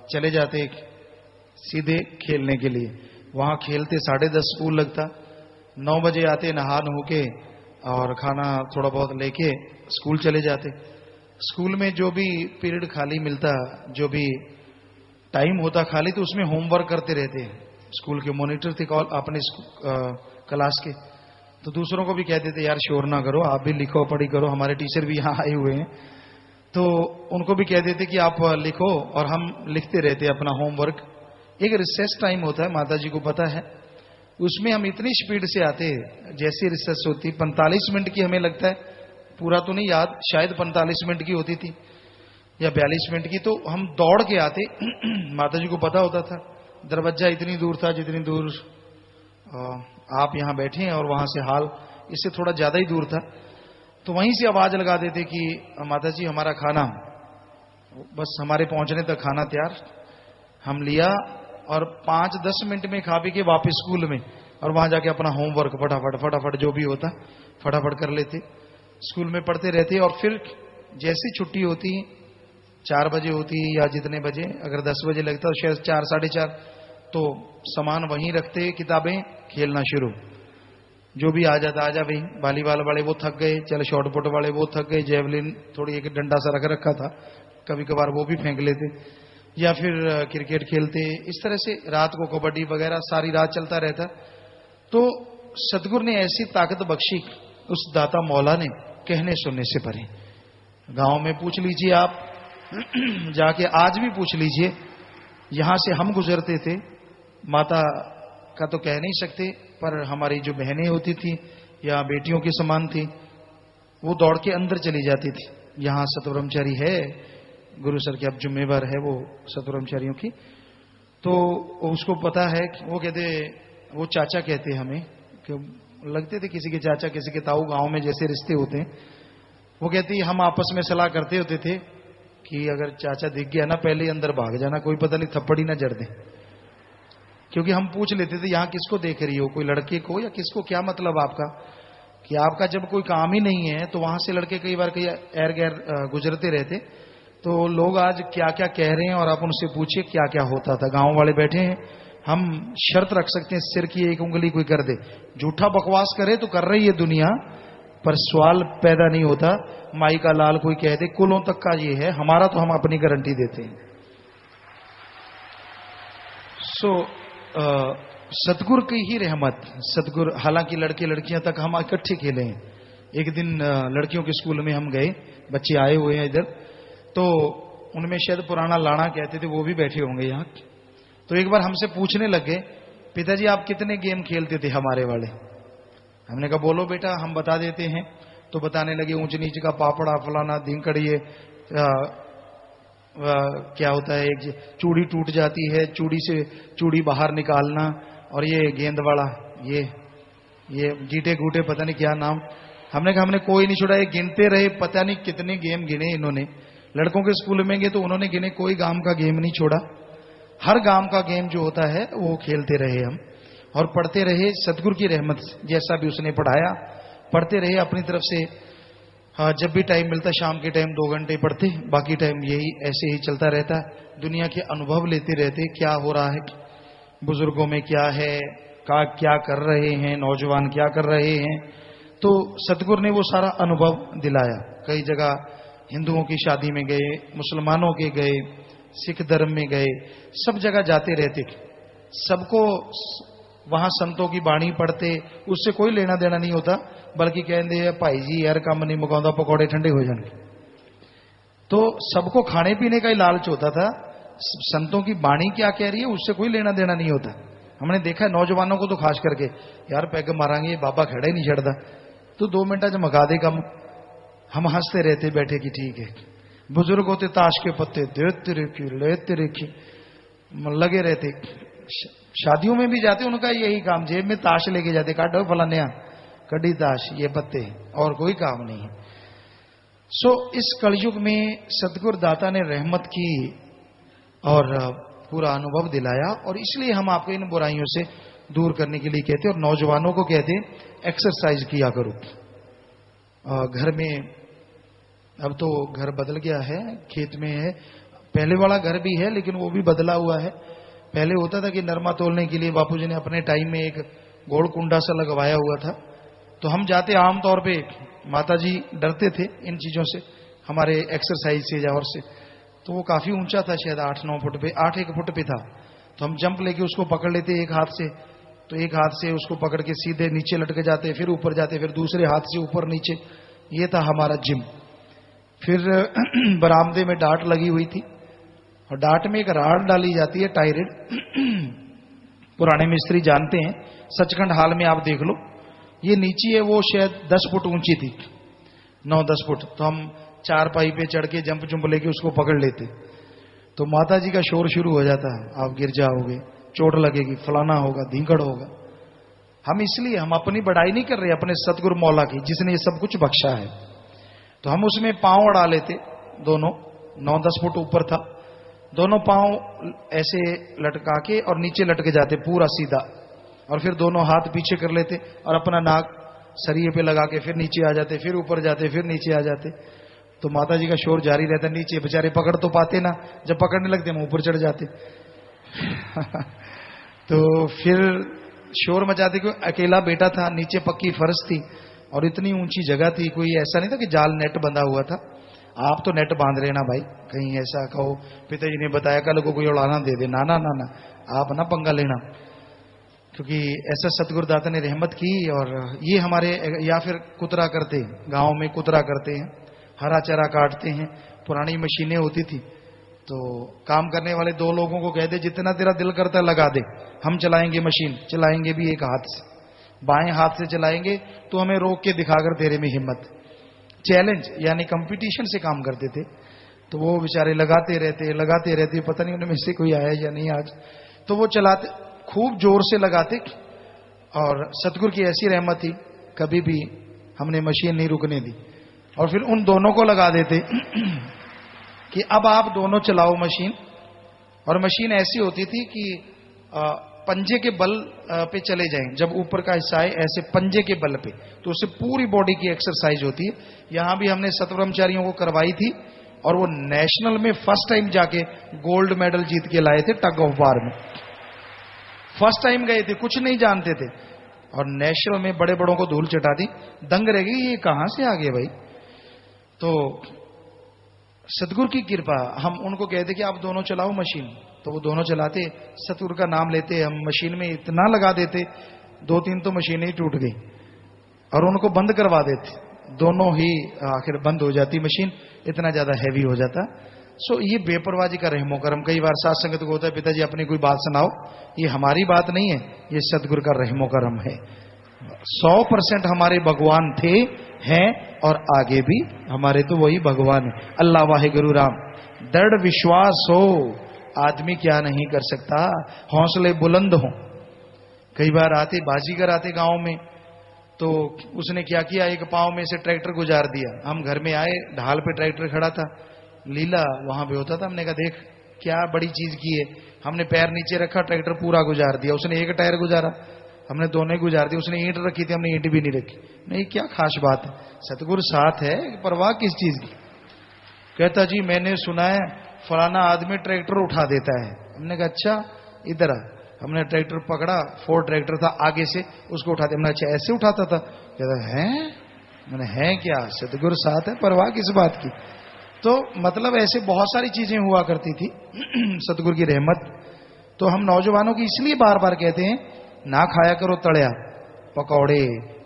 चले जाते सीधे खेलने के लिए। वहां खेलते, 10:30 स्कूल लगता। 9 बजे आते, नहा नहू के और खाना थोड़ा बहुत लेके स्कूल चले जाते। स्कूल में जो भी पीरियड खाली मिलता, जो भी टाइम होता खाली, तो उसमें होमवर्क करते रहते हैं। स्कूल के मॉनिटर थे अपने क्लास के, तो दूसरों को भी कहते थे यार शोर ना करो, आप भी लिखो पढ़ी करो। हमारे टीचर भी यहाँ आए हुए हैं, तो उनको भी कह देते कि आप लिखो, और हम लिखते रहते अपना होमवर्क। एक रिसेस टाइम होता है, माता जी को पता है, उसमें हम इतनी स्पीड से आते, जैसी रिसेस होती 45 मिनट की, हमें लगता है, पूरा तो नहीं याद, शायद 45 मिनट की होती थी या 42 मिनट की। तो हम दौड़ के आते। माता जी को पता होता था, दरवाजा इतनी दूर था जितनी दूर आप यहां बैठे हैं, और वहां से हाल इससे थोड़ा ज्यादा ही दूर था। तो वहीं से आवाज लगा देते कि माता जी हमारा खाना, बस हमारे पहुंचने तक खाना तैयार। हम लिया और 5-10 मिनट में खा पी के वापस स्कूल में, और वहां जाके अपना होमवर्क फटाफट फटाफट जो भी होता फटाफट कर लेते। स्कूल में पढ़ते रहते, और फिर जैसी छुट्टी होती, 4 बजे होती या जितने बजे, अगर 10 बजे लगता तो शायद 4, 4:30, तो सामान वहीं रखते, किताबें, खेलना शुरू। जो भी आ जाता, आजा भाई। वॉलीबॉल वाले वो थक गए, चल शॉर्टपुट वाले वो थक गए, जेवलिन थोड़ी एक डंडा सा रख रखा था, कभी कभार वो भी फेंक लेते, या फिर क्रिकेट खेलते। इस तरह से रात को कबड्डी वगैरह सारी रात चलता रहता। तो सतगुरु ने ऐसी ताकत बख्शी उस दाता मौला ने, कहने सुनने से परे। गांव में पूछ लीजिए आप, जाके आज भी पूछ लीजिए, यहां से हम गुजरते थे, माता का तो कह नहीं सकते, पर हमारी जो बहनें होती थी या बेटियों के समान थी, वो दौड़ के अंदर चली जाती थी। यहाँ सतब्रह्मचारी है, गुरु सर की अब जिम्मेवार है वो सतब्रह्मचारियों की। तो उसको पता है, वो कहते, वो चाचा कहते हमें, कि लगते थे किसी के चाचा किसी के ताऊ, गांव में जैसे रिश्ते होते हैं। वो कहती हम आपस में सलाह करते होते थे कि अगर चाचा दिख गया ना, पहले ही अंदर भाग जाना, कोई पता नहीं थप्पड़ ही ना जड़ दे। क्योंकि हम पूछ लेते थे यहाँ किसको देख रही हो, कोई लड़के को या किसको, क्या मतलब आपका, कि आपका जब कोई काम ही नहीं है तो वहां से लड़के कई बार कई एर गैर गुजरते रहते। तो लोग आज क्या क्या कह रहे हैं और आप उनसे पूछिए क्या क्या होता था। गांव वाले बैठे हैं, हम शर्त रख सकते हैं सिर की एक उंगली कोई कर दे, झूठा बकवास करे तो कर रही है दुनिया, पर सवाल पैदा नहीं होता। माई का लाल कोई कह दे, कुलों तक का ये है हमारा, तो हम अपनी गारंटी देते हैं। सतगुरु की ही रहमत, सतगुरु, हालांकि लड़के लड़कियां तक हम इकट्ठे खेले हैं। एक दिन लड़कियों के स्कूल में हम गए, बच्चे आए हुए हैं इधर, तो उनमें शायद पुराना लाड़ा कहते थे, वो भी बैठे होंगे यहाँ। तो एक बार हमसे पूछने लगे, पिताजी आप कितने गेम खेलते थे हमारे वाले। हमने कहा बोलो बेटा, हम बता देते हैं। तो बताने लगे ऊंच नीच का पापड़ा, फलाना धिंकड़, ये क्या होता है, एक चूड़ी टूट जाती है, चूड़ी से चूड़ी बाहर निकालना, और ये गेंद वाला, ये गीटे गूटे, पता नहीं क्या नाम। हमने कहा हमने कोई नहीं छोड़ा, ये गिनते रहे, पता नहीं कितने गेम गिने इन्होंने। लड़कों के स्कूल में गए तो उन्होंने गिने, कोई गांव का गेम नहीं छोड़ा। हर गांव का गेम जो होता है वो खेलते रहे हम, और पढ़ते रहे सतगुरु की रहमत से, जैसा भी उसने पढ़ाया पढ़ते रहे अपनी तरफ से। जब भी टाइम मिलता शाम के टाइम 2 घंटे पढ़ते, बाकी टाइम यही ऐसे ही चलता रहता। दुनिया के अनुभव लेते रहते, क्या हो रहा है बुजुर्गों में, क्या है, क्या कर रहे हैं नौजवान, क्या कर रहे हैं। तो सतगुरु ने वो सारा अनुभव दिलाया। कई जगह हिंदुओं की शादी में गए, मुसलमानों के गए, सिख धर्म में गए, सब जगह जाते रहते। सबको वहां संतों की बाणी पढ़ते, उससे कोई लेना देना नहीं होता, बल्कि कहते भाई जी यार काम नहीं मुकाउंदा, पकौड़े ठंडे हो जाएंगे। तो सबको खाने पीने का ही लालच होता था। संतों की बाणी क्या कह रही है उससे कोई लेना देना नहीं होता। हमने देखा है नौजवानों को तो खास करके, यार पैग मारांगे, बाबा खड़ा ही नहीं छड़ता, तो 2 मिनट च मका दे कम। हम हंसते रहते बैठे कि ठीक है। बुजुर्ग होते ताश के पत्ते देते रेखी लगे रहते। शादियों में भी जाते, उनका यही काम, जेब में ताश लेके जाते, काटो फलाने कड़ी ताश, ये पत्ते, और कोई काम नहीं है। इस कलयुग में सतगुरु दाता ने रहमत की और पूरा अनुभव दिलाया, और इसलिए हम आपको इन बुराइयों से दूर करने के लिए कहते हैं। और नौजवानों को कहते हैं एक्सरसाइज किया करो। घर में अब तो घर बदल गया है, खेत में है, पहले वाला घर भी है लेकिन वो भी बदला हुआ है। पहले होता था कि नरमा तोलने के लिए बापूजी ने अपने टाइम में एक गोल कुंडा सा लगवाया हुआ था, तो हम जाते आमतौर पे, माताजी डरते थे इन चीजों से, हमारे एक्सरसाइज से या और से। तो वो काफी ऊंचा था, शायद 8-9 फुट पे, 8-1 फुट पे था। तो हम जंप लेके उसको पकड़ लेते एक हाथ से, तो एक हाथ से उसको पकड़ के सीधे नीचे लटके जाते, फिर ऊपर जाते, फिर दूसरे हाथ से ऊपर नीचे। ये था हमारा जिम। फिर बरामदे में डांट लगी हुई थी, और डांट में एक राड डाली जाती है टायरेड, पुराने मिस्त्री जानते हैं, सचखंड हाल में आप देख लो, ये नीची है, वो शायद 10 फुट ऊंची थी, 9-10 फुट। तो हम 4 पाई पे चढ़ के जंप जुंप लेके उसको पकड़ लेते। तो माता जी का शोर शुरू हो जाता है, आप गिर जाओगे, चोट लगेगी, फलाना होगा, धींकड़ होगा। हम इसलिए, हम अपनी बढ़ाई नहीं कर रहे, अपने सतगुरु मौला की, जिसने ये सब कुछ बख्शा है। तो हम उसमें पांव अड़ा लेते, दोनों 9-10 फुट ऊपर था, दोनों पांव ऐसे लटका के और नीचे लटके जाते पूरा सीधा, और फिर दोनों हाथ पीछे कर लेते और अपना नाक सरिये पे लगा के फिर नीचे आ जाते, फिर ऊपर जाते, फिर नीचे आ जाते। तो माता जी का शोर जारी रहता, नीचे बेचारे पकड़ तो पाते ना, जब पकड़ने लगते हम ऊपर चढ़ जाते। तो फिर शोर मचाते, क्यों अकेला बेटा था, नीचे पक्की फर्श थी और इतनी ऊंची जगह थी, कोई ऐसा नहीं था कि जाल नेट बंधा हुआ था। आप तो नेट बांध रहे ना भाई, कहीं ऐसा कहो पिताजी ने बताया कल को कोई उड़ाना दे दे, ना ना ना ना, आप ना पंगा लेना। क्योंकि ऐसा सतगुरु दाता ने रहमत की। और ये हमारे, या फिर कुतरा करते हैं, गांव में कुतरा करते हैं, हरा चरा काटते हैं। पुरानी मशीनें होती थी, तो काम करने वाले 2 लोगों को कह दे जितना तेरा दिल करता है लगा दे, हम चलाएंगे मशीन, चलाएंगे भी एक हाथ से, बाएं हाथ से चलाएंगे तो हमें रोक के दिखाकर तेरे में हिम्मत। चैलेंज यानी कंपटीशन से काम करते थे। तो वो बेचारे लगाते रहते, पता नहीं उनमें में से कोई आया या नहीं आज। तो वो चलाते, खूब जोर से लगाते, और सतगुरु की ऐसी रहमत थी, कभी भी हमने मशीन नहीं रुकने दी। और फिर उन दोनों को लगा देते कि अब आप दोनों चलाओ मशीन। और मशीन ऐसी होती थी कि पंजे के बल पे चले जाएं, जब ऊपर का हिस्सा है ऐसे पंजे के बल पे, तो उससे पूरी बॉडी की एक्सरसाइज होती है। यहां भी हमने सतब्रह्मचारियों को करवाई थी, और वो नेशनल में फर्स्ट टाइम जाके गोल्ड मेडल जीत के लाए थे। टग ऑफ वार में फर्स्ट टाइम गए थे, कुछ नहीं जानते थे, और नेशनल में बड़े बड़ों को धूल चटा दी। दंग रह गई, ये कहां से आ गए भाई। तो सतगुरु की कृपा, हम उनको कहते कि आप दोनों चलाओ मशीन, तो वो दोनों चलाते, सतगुरु का नाम लेते, हम मशीन में इतना लगा देते, 2-3 तो मशीनें ही टूट गई, और उनको बंद करवा देते, दोनों ही आखिर बंद हो जाती मशीन, इतना ज्यादा हैवी हो जाता। सो ये बेपरवाही का रहमो करम। कई बार साथ संगत को होता है, पिताजी अपनी कोई बात सुनाओ, ये हमारी बात नहीं है, ये सतगुरु का रहमो करम है। 100% हमारे भगवान थे, हैं, और आगे भी हमारे तो वही भगवान है। अल्लाह वाहे गुरु राम। दृढ़ विश्वास हो, आदमी क्या नहीं कर सकता, हौसले बुलंद हो। कई बार आते बाजीगर आते गांव में, तो उसने क्या किया, एक पांव में से ट्रैक्टर गुजार दिया। हम घर में आए, ढाल पे ट्रैक्टर खड़ा था, लीला वहां पे होता था। हमने कहा देख क्या बड़ी चीज की है। हमने पैर नीचे रखा, ट्रैक्टर पूरा गुजार दिया। उसने एक टायर गुजारा, हमने दोनों ही गुजार दिए। उसने ईंट रखी थी, हमने ईंट भी नहीं रखी। नहीं, क्या खास बात है, सतगुरु साथ है, परवाह किस चीज की। कहता जी मैंने सुना है फलाना आदमी ट्रैक्टर उठा देता है। हमने कहा अच्छा, इधर आ। हमने ट्रैक्टर पकड़ा, 4 ट्रैक्टर था, आगे से उसको उठाते। हमने अच्छा ऐसे उठाता था। कहता है, मैंने है क्या, सतगुरु साथ है, परवाह किस बात की। तो मतलब ऐसे बहुत सारी चीजें हुआ करती थी सतगुरु की रहमत। तो हम नौजवानों की इसलिए बार बार कहते हैं, ना खाया करो तड़िया, पकौड़े,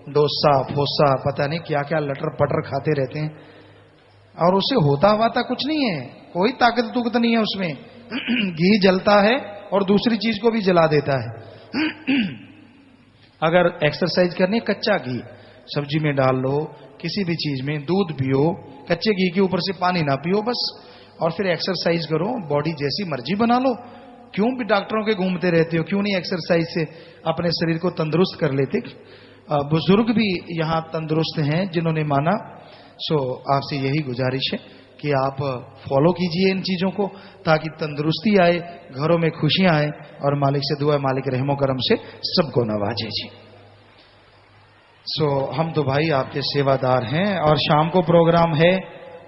डोसा, फोसा, पता नहीं क्या क्या लटर पटर खाते रहते हैं, और उससे होता हुआ था कुछ नहीं है, कोई ताकत तुकत नहीं है उसमें। घी जलता है और दूसरी चीज को भी जला देता है। अगर एक्सरसाइज करनी, कच्चा घी सब्जी में डाल लो, किसी भी चीज में, दूध पियो, कच्चे घी के ऊपर से पानी ना पियो बस, और फिर एक्सरसाइज करो, बॉडी जैसी मर्जी बना लो। क्यों भी डॉक्टरों के घूमते रहते हो, क्यों नहीं एक्सरसाइज से अपने शरीर को तंदुरुस्त कर लेते। बुजुर्ग भी यहाँ तंदुरुस्त हैं जिन्होंने माना। सो आपसे यही गुजारिश है कि आप फॉलो कीजिए इन चीजों को, ताकि तंदुरुस्ती आए, घरों में खुशियां आए, और मालिक से दुआ, मालिक रहमो करम से सबको नवाजे जी। सो हम तो भाई आपके सेवादार हैं, और शाम को प्रोग्राम है,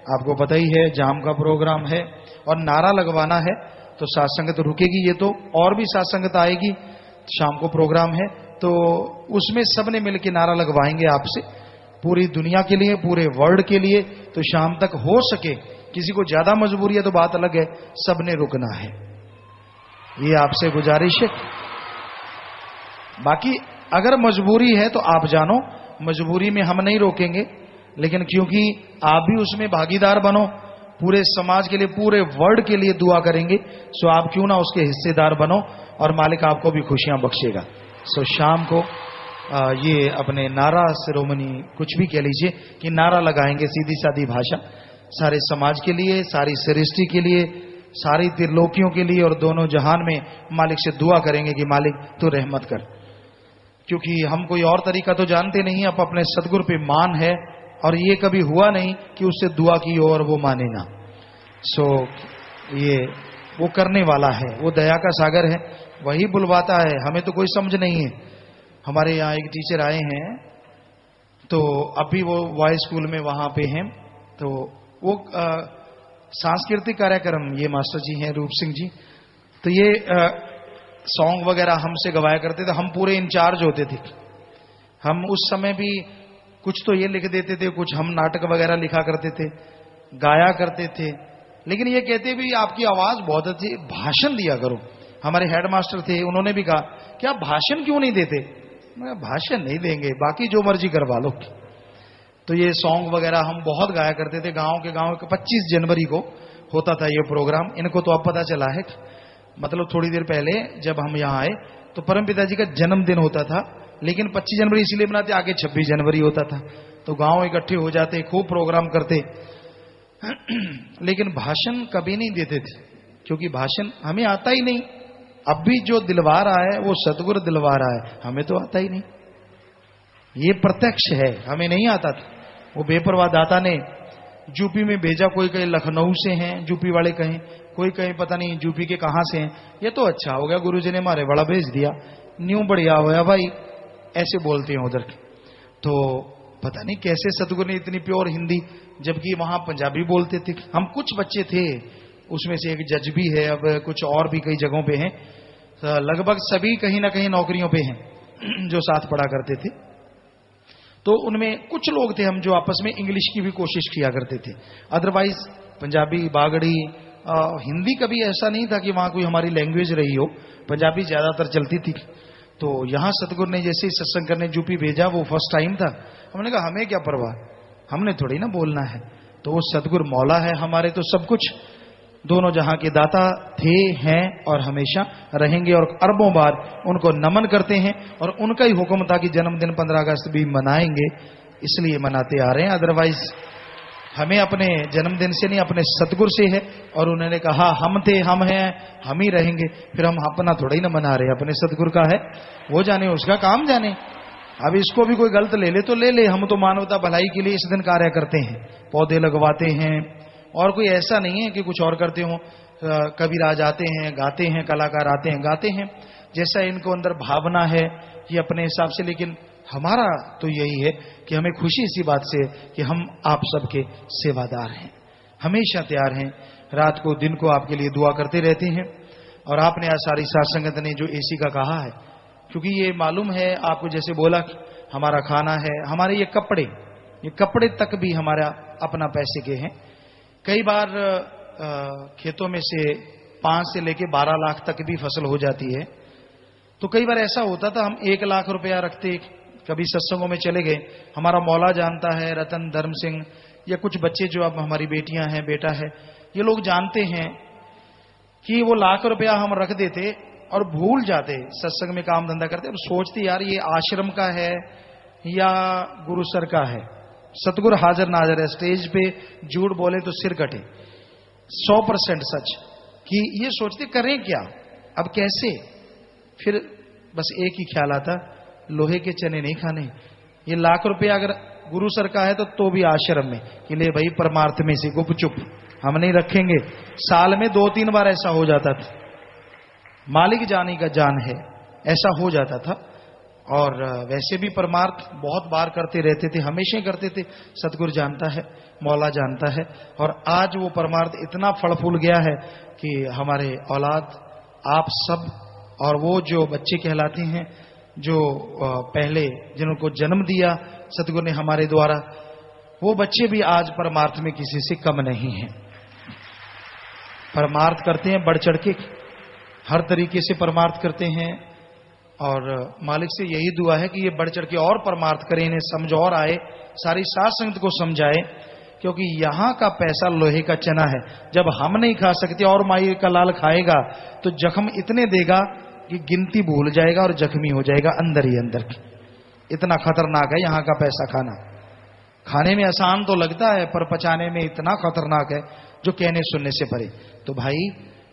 आपको पता ही है, जाम का प्रोग्राम है, और नारा लगवाना है, तो सात्संगत रुकेगी। ये तो और भी सात्संगत आएगी, शाम को प्रोग्राम है, तो उसमें सबने मिलकर नारा लगवाएंगे आपसे, पूरी दुनिया के लिए, पूरे वर्ल्ड के लिए। तो शाम तक हो सके, किसी को ज्यादा मजबूरी है तो बात अलग है, सबने रुकना है, ये आपसे गुजारिश है। बाकी अगर मजबूरी है तो आप जानो, मजबूरी में हम नहीं रोकेंगे, लेकिन क्योंकि आप भी उसमें भागीदार बनो, पूरे समाज के लिए, पूरे वर्ल्ड के लिए दुआ करेंगे, सो आप क्यों ना उसके हिस्सेदार बनो, और मालिक आपको भी खुशियां बख्शेगा। सो शाम को ये अपने नारा शिरोमणि, कुछ भी कह लीजिए, कि नारा लगाएंगे, सीधी सादी भाषा, सारे समाज के लिए, सारी सृष्टि के लिए, सारी त्रिलोकियों के लिए, और दोनों जहान में मालिक से दुआ करेंगे कि मालिक तू रहमत कर। क्योंकि हम कोई और तरीका तो जानते नहीं, अब अपने सदगुरु पे मान है, और ये कभी हुआ नहीं कि उससे दुआ की हो और वो माने ना। सो ये वो करने वाला है, वो दया का सागर है, वही बुलवाता है, हमें तो कोई समझ नहीं है। हमारे यहाँ एक टीचर आए हैं, तो अभी वो वॉइस स्कूल में वहां पे हैं, तो वो सांस्कृतिक कार्यक्रम, ये मास्टर जी हैं रूप सिंह जी, तो ये सॉन्ग वगैरह हमसे गवाया करते थे, हम पूरे इंचार्ज होते थे। हम उस समय भी कुछ तो ये लिख देते थे, कुछ हम नाटक वगैरह लिखा करते थे, गाया करते थे, लेकिन ये कहते भी आपकी आवाज बहुत अच्छी, भाषण दिया करो। हमारे हेडमास्टर थे, उन्होंने भी कहा कि आप भाषण क्यों नहीं देते। मैं भाषण नहीं देंगे, बाकी जो मर्जी करवा लो। तो ये सॉन्ग वगैरह हम बहुत गाया करते थे, गांव के 25 जनवरी को होता था ये प्रोग्राम। इनको तो अब पता चला है, मतलब थोड़ी देर पहले जब हम यहाँ आए तो परम पिताजी का जन्मदिन होता था, लेकिन 25 जनवरी इसलिए मनाते, आगे 26 जनवरी होता था। तो गांव इकट्ठे हो जाते, खूब प्रोग्राम करते, लेकिन भाषण कभी नहीं देते थे, क्योंकि भाषण हमें आता ही नहीं। अब भी जो दिलवा रहा है वो सतगुरु दिलवा रहा है, हमें तो आता ही नहीं। ये प्रत्यक्ष है, हमें नहीं आता था। वो बेपरवाह दाता ने यूपी में भेजा, कोई कहे लखनऊ से हैं यूपी वाले, कहें कोई कहे पता नहीं यूपी के कहां से हैं। ये तो अच्छा हो गया, गुरुजी ने हमारे बड़ा भेज दिया, न्यू बढ़िया होया भाई, ऐसे बोलते हैं उधर के। तो पता नहीं कैसे सतगुरु ने इतनी प्योर हिंदी, जबकि वहां पंजाबी बोलते थे। हम कुछ बच्चे थे, उसमें से एक जज भी है, अब कुछ और भी कई जगहों पे हैं, लगभग सभी कहीं ना कहीं नौकरियों पे हैं जो साथ पढ़ा करते थे। तो उनमें कुछ लोग थे हम जो आपस में इंग्लिश की भी कोशिश किया करते थे, अदरवाइज पंजाबी, बागड़ी, हिंदी कभी ऐसा नहीं था कि वहां कोई हमारी लैंग्वेज रही हो, पंजाबी ज्यादातर चलती थी। तो यहां सतगुरु ने जैसे ही सत्संग करने यूपी भेजा, वो फर्स्ट टाइम था, हमने कहा हमें क्या परवाह, हमने थोड़ी ना बोलना है। तो वो सतगुरु मौला है हमारे, तो सब कुछ, दोनों जहां के दाता थे, हैं और हमेशा रहेंगे, और अरबों बार उनको नमन करते हैं। और उनका ही हुक्म था कि जन्मदिन 15 अगस्त भी मनाएंगे, इसलिए मनाते आ रहे हैं। अदरवाइज हमें अपने जन्मदिन से नहीं, अपने सतगुरु से है। और उन्होंने कहा हम थे, हम हैं, हम ही रहेंगे, फिर हम अपना थोड़ा ही ना मना रहे, अपने सतगुरु का है, वो जाने, उसका काम जाने। अब इसको भी कोई गलत ले ले तो ले ले, हम तो मानवता भलाई के लिए इस दिन कार्य करते हैं, पौधे लगवाते हैं, और कोई ऐसा नहीं है कि कुछ और करते हो। कबीराज आते हैं, गाते हैं, कलाकार आते हैं, गाते हैं, जैसा इनको अंदर भावना है ये अपने हिसाब से। लेकिन हमारा तो यही है कि हमें खुशी इसी बात से कि हम आप सबके सेवादार हैं, हमेशा तैयार हैं, रात को दिन को आपके लिए दुआ करते रहते हैं। और आपने आज सारी साथ संगत ने जो एसी का कहा है, क्योंकि ये मालूम है आपको, जैसे बोला कि हमारा खाना है, हमारे ये कपड़े तक भी हमारा अपना पैसे के हैं। कई बार खेतों में से 5 से लेके 12 लाख तक भी फसल हो जाती है। तो कई बार ऐसा होता था, हम 1 लाख रुपया रखते, कभी सत्संगों में चले गए, हमारा मौला जानता है, रतन, धर्म सिंह, या कुछ बच्चे जो अब हमारी बेटियां हैं, बेटा है, ये लोग जानते हैं कि वो लाख रुपया हम रख देते और भूल जाते, सत्संग में काम धंधा करते, अब सोचते यार ये आश्रम का है या गुरु सर का है। सतगुरु हाजिर नाजिर है, स्टेज पे झूठ बोले तो सिर कटे, 100% सच, कि ये सोचते करें क्या, अब कैसे। फिर बस एक ही ख्याल आता, लोहे के चने नहीं खाने, ये लाख रुपया अगर गुरु सर का है तो भी आश्रम में कि ले भाई परमार्थ में से गुपचुप हम नहीं रखेंगे। साल में 2-3 बार ऐसा हो जाता था, मालिक जानी का जान है, ऐसा हो जाता था। और वैसे भी परमार्थ बहुत बार करते रहते थे, हमेशा ही करते थे, सतगुरु जानता है, मौला जानता है। और आज वो परमार्थ इतना फल फूल गया है कि हमारे औलाद, आप सब, और वो जो बच्चे कहलाते हैं जो पहले जिनको जन्म दिया सतगुरु ने हमारे द्वारा, वो बच्चे भी आज परमार्थ में किसी से कम नहीं हैं, परमार्थ करते हैं, बढ़ चढ़ के हर तरीके से परमार्थ करते हैं। और मालिक से यही दुआ है कि ये बढ़ चढ़ के और परमार्थ करें, इन्हें समझ और आए, सारी साध संगत को समझाए, क्योंकि यहां का पैसा लोहे का चना है। जब हम नहीं खा सकते और माई का लाल खाएगा तो जख्म इतने देगा कि गिनती भूल जाएगा और जख्मी हो जाएगा अंदर ही अंदर। इतना खतरनाक है यहां का पैसा खाना। खाने में आसान तो लगता है पर पचाने में इतना खतरनाक है जो कहने सुनने से परे। तो भाई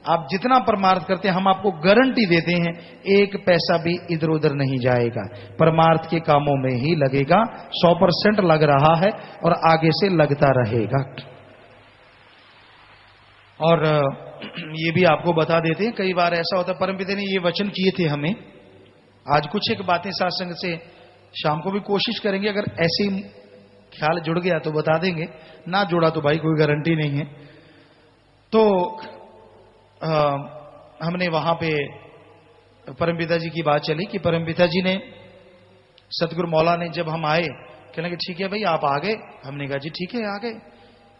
आप जितना परमार्थ करते हैं, हम आपको गारंटी देते हैं, 1 पैसा भी इधर उधर नहीं जाएगा, परमार्थ के कामों में ही लगेगा, 100% लग रहा है और आगे से लगता रहेगा। और ये भी आपको बता देते हैं, कई बार ऐसा होता है, परमपिता ने ये वचन किए थे हमें, आज कुछ एक बातें सत्संग से शाम को भी कोशिश करेंगे, अगर ऐसे ही ख्याल जुड़ गया तो बता देंगे, ना जुड़ा तो भाई कोई गारंटी नहीं है। तो हमने वहां पे परमपिता जी की बात चली कि परमपिता जी ने, सतगुरु मौला ने, जब हम आए कहने लगे ठीक है भाई आप आ गए, हमने कहा जी ठीक है आ गए,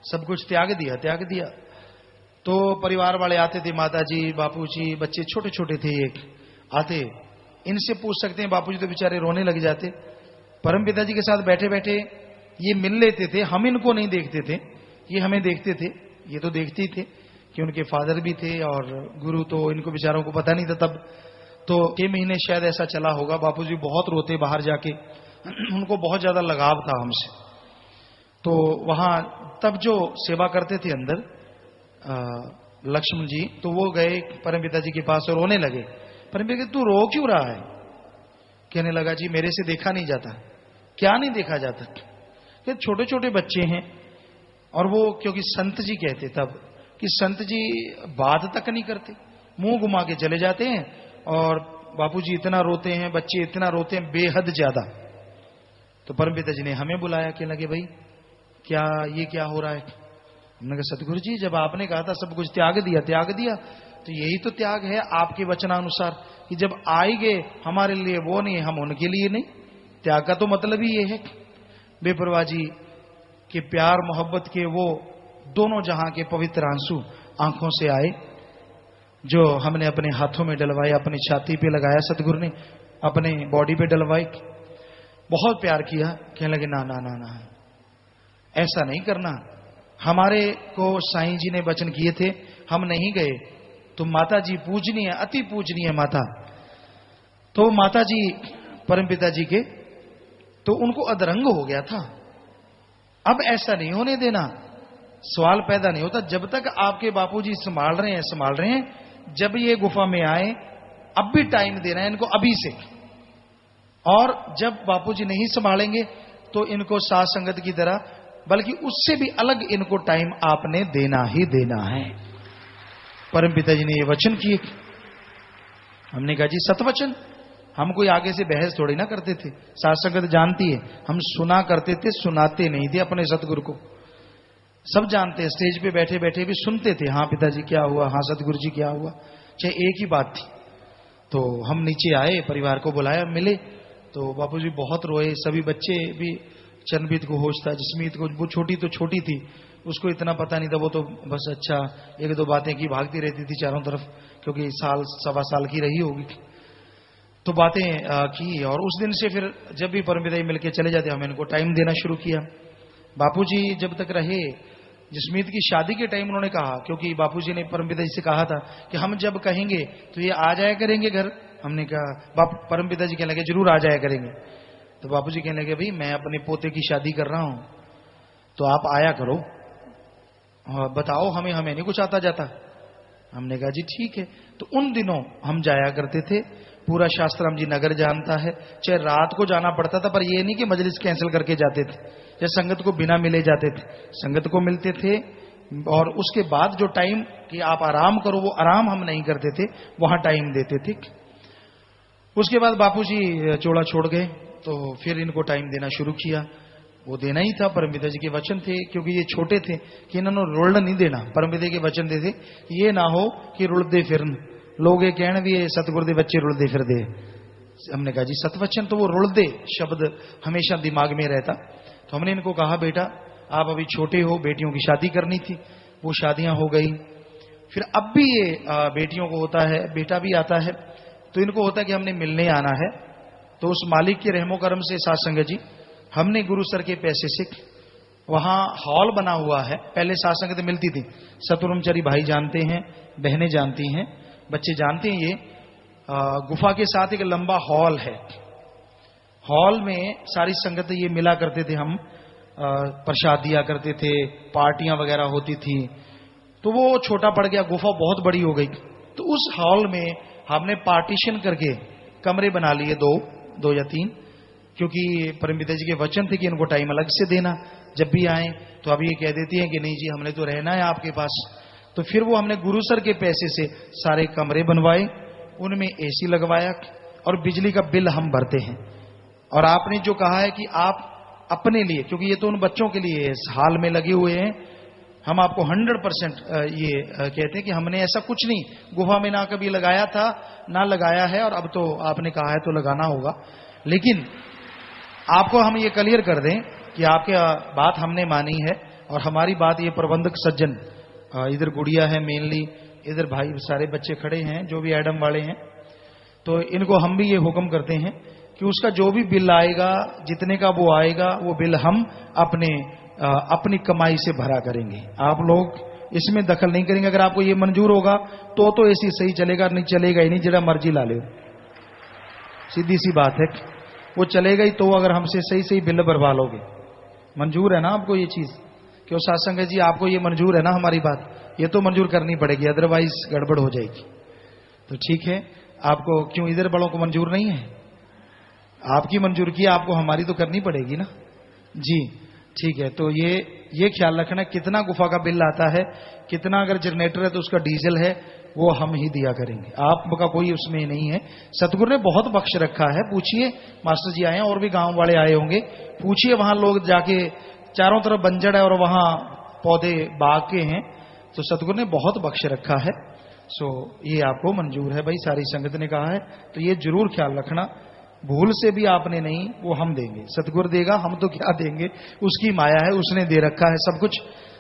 सब कुछ त्याग दिया। तो परिवार वाले आते थे, माता जी, बापू जी, बच्चे छोटे छोटे थे, एक आते, इनसे पूछ सकते हैं, बापू जी तो बेचारे रोने लग जाते। परमपिता जी के साथ बैठे बैठे ये मिल लेते थे, हम इनको नहीं देखते थे, ये हमें देखते थे, ये तो देखते ही थे कि उनके फादर भी थे और गुरु, तो इनको बेचारों को पता नहीं था तब। तो 6 महीने शायद ऐसा चला होगा, बापूजी बहुत रोते बाहर जाके, उनको बहुत ज्यादा लगाव था हमसे। तो वहां तब जो सेवा करते थे अंदर लक्ष्मण जी, तो वो गए परम पिता जी के पास और रोने लगे। परम पिता, तू रो क्यों रहा है? कहने लगा, जी मेरे से देखा नहीं जाता। क्या नहीं देखा जाता? कि छोटे छोटे बच्चे हैं, और वो क्योंकि संत जी कहते तब कि संत जी बात तक नहीं करते, मुंह घुमा के चले जाते हैं, और बापूजी इतना रोते हैं, बच्चे इतना रोते हैं, बेहद ज्यादा। तो परमपिता जी ने हमें बुलाया, कहने लगे, भाई क्या ये क्या हो रहा है? हमने कहा, सतगुरु जी जब आपने कहा था सब कुछ त्याग दिया, तो यही तो त्याग है आपके वचनानुसार, कि जब आए गए हमारे लिए वो नहीं, हम उनके लिए नहीं। त्याग का तो मतलब ही ये है। बेपरवाह जी के प्यार मोहब्बत के वो दोनों जहां के पवित्र आंसू आंखों से आए, जो हमने अपने हाथों में डलवाए, अपनी छाती पे लगाया, सतगुरु ने अपने बॉडी पे डलवाए, बहुत प्यार किया। कहने लगे, ना ना ना ना, ऐसा नहीं करना। हमारे को साईं जी ने वचन किए थे, हम नहीं गए, तो माता जी पूजनीय, अति पूजनीय माता, तो माता जी परमपिता जी के, तो उनको अधरंग हो गया था। अब ऐसा नहीं होने देना। सवाल पैदा नहीं होता जब तक आपके बापूजी संभाल रहे हैं। जब ये गुफा में आए, अब भी टाइम देना है इनको, अभी से। और जब बापूजी नहीं संभालेंगे तो इनको साथ संगत की तरह, बल्कि उससे भी अलग इनको टाइम आपने देना ही देना है। परम पिताजी ने ये वचन किए। हमने कहा, जी सतवचन, हम कोई आगे से बहस थोड़ी ना करते थे, साथ संगत जानती है, हम सुना करते थे, सुनाते नहीं थे अपने सतगुरु को। सब जानते हैं, स्टेज पे बैठे बैठे भी सुनते थे, हाँ पिताजी क्या हुआ, हाँ सतगुरु जी क्या हुआ, चाहे एक ही बात थी। तो हम नीचे आए, परिवार को बुलाया, मिले, तो बापूजी बहुत रोए। सभी बच्चे भी, चरणबीत को होश था, जसमीत को, वो छोटी तो छोटी थी, उसको इतना पता नहीं था, वो तो बस अच्छा एक दो बातें की भागती रहती थी चारों तरफ, क्योंकि साल सवा साल की रही होगी। तो बातें की, और उस दिन से फिर जब भी परमपिता मिलके चले जाते, हम इनको टाइम देना शुरू किया। बापूजी जब तक रहे, जसमीत की शादी के टाइम उन्होंने कहा, क्योंकि बापूजी ने परमपिता जी से कहा था कि हम जब कहेंगे तो ये आ जाया करेंगे घर। हमने कहा, परमपिता जी कहने लगे, जरूर आ जाया करेंगे। तो बापूजी कहने लगे, भाई मैं अपने पोते की शादी कर रहा हूं, तो आप आया करो, बताओ हमें नहीं कुछ आता जाता। हमने कहा, जी ठीक है। तो उन दिनों हम जाया करते थे, पूरा शास्त्राम जी नगर जानता है, चाहे रात को जाना पड़ता था, पर ये नहीं कि मजलिस कैंसिल करके जाते थे, चाहे संगत को बिना मिले जाते थे, संगत को मिलते थे। और उसके बाद जो टाइम कि आप आराम करो, वो आराम हम नहीं करते थे, वहां टाइम देते थे। उसके बाद बापूजी चोड़ा छोड़ गए, तो फिर इनको टाइम देना शुरू किया। वो देना ही था, परमपिता जी के वचन थे, क्योंकि ये छोटे थे कि इन्होंने रुल्ड नहीं देना। परमपिता के वचन दे थे, ये ना हो कि रुलदे फिरन, लोग ये कहने भी सतगुरु दे बच्चे रुलदे फिर दे। हमने कहा, जी सतवचन तो वो रुलदे शब्द हमेशा दिमाग में रहता। तो हमने इनको कहा, बेटा आप अभी छोटे हो, बेटियों की शादी करनी थी, वो शादियां हो गई। फिर अब भी ये बेटियों को होता है, बेटा भी आता है, तो इनको होता है कि हमने मिलने आना है। तो उस मालिक के रहमो करम से साथ संगत जी, हमने गुरु सर के पैसे से वहां हॉल बना हुआ है। पहले साथ संगत मिलती थी, सतुरमचरी भाई जानते हैं, बहनें जानती हैं, बच्चे जानते हैं। ये गुफा के साथ एक लंबा हॉल है। हॉल में सारी संगत ये मिला करते थे, हम प्रसाद दिया करते थे, पार्टियां वगैरह होती थी। तो वो छोटा पड़ गया, गुफा बहुत बड़ी हो गई। तो उस हॉल में हमने पार्टीशन करके कमरे बना लिए, दो या तीन, क्योंकि परमपिता जी के वचन थे कि इनको टाइम अलग से देना। जब भी आए तो अब ये कह देती हैं कि नहीं जी हमने तो रहना है आपके पास। तो फिर वो हमने गुरु सर के पैसे से सारे कमरे बनवाए, उनमें एसी लगवाया, और बिजली का बिल हम भरते हैं। और आपने जो कहा है कि आप अपने लिए, क्योंकि ये तो उन बच्चों के लिए इस हाल में लगे हुए हैं, हम आपको 100% ये कहते हैं कि हमने ऐसा कुछ नहीं गुफा में ना कभी लगाया था ना लगाया है, और अब तो आपने कहा है तो लगाना होगा। लेकिन आपको हम ये क्लियर कर दें कि आपके बात हमने मानी है, और हमारी बात ये प्रबंधक सज्जन, इधर गुड़िया है मेनली, इधर भाई सारे बच्चे खड़े हैं जो भी एडम वाले हैं, तो इनको हम भी ये हुक्म करते हैं कि उसका जो भी बिल आएगा, जितने का वो आएगा, वो बिल हम अपनी कमाई से भरा करेंगे। आप लोग इसमें दखल नहीं करेंगे। अगर आपको ये मंजूर होगा तो ऐसी सही चलेगा, नहीं चलेगा ही नहीं, जरा मर्जी ला ले, सीधी सी बात है। वो चलेगा ही तो अगर हमसे सही सही बिल भरवा लोगे। मंजूर है ना आपको ये चीज? क्यों सासंगत जी, आपको ये मंजूर है ना हमारी बात? ये तो मंजूर करनी पड़ेगी, अदरवाइज गड़बड़ हो जाएगी। तो ठीक है, आपको क्यों इधर बड़ों को मंजूर नहीं है? आपकी मंजूर की, आपको हमारी तो करनी पड़ेगी ना जी। ठीक है, तो ये ख्याल रखना कितना गुफा का बिल आता है, कितना अगर जनरेटर है तो उसका डीजल है, वो हम ही दिया करेंगे, आपका कोई उसमें नहीं है। सतगुरु ने बहुत बख्श रखा है। पूछिए, मास्टर जी आए हैं और भी गांव वाले आए होंगे, पूछिए वहां लोग जाके, चारों तरफ बंजर है और वहां पौधे बाग के हैं, तो सतगुरु ने बहुत बख्श रखा है। सो ये आपको मंजूर है भाई, सारी संगत ने कहा है, तो ये जरूर ख्याल रखना, भूल से भी आपने नहीं, वो हम देंगे, सतगुरु देगा, हम तो क्या देंगे, उसकी माया है, उसने दे रखा है सब कुछ।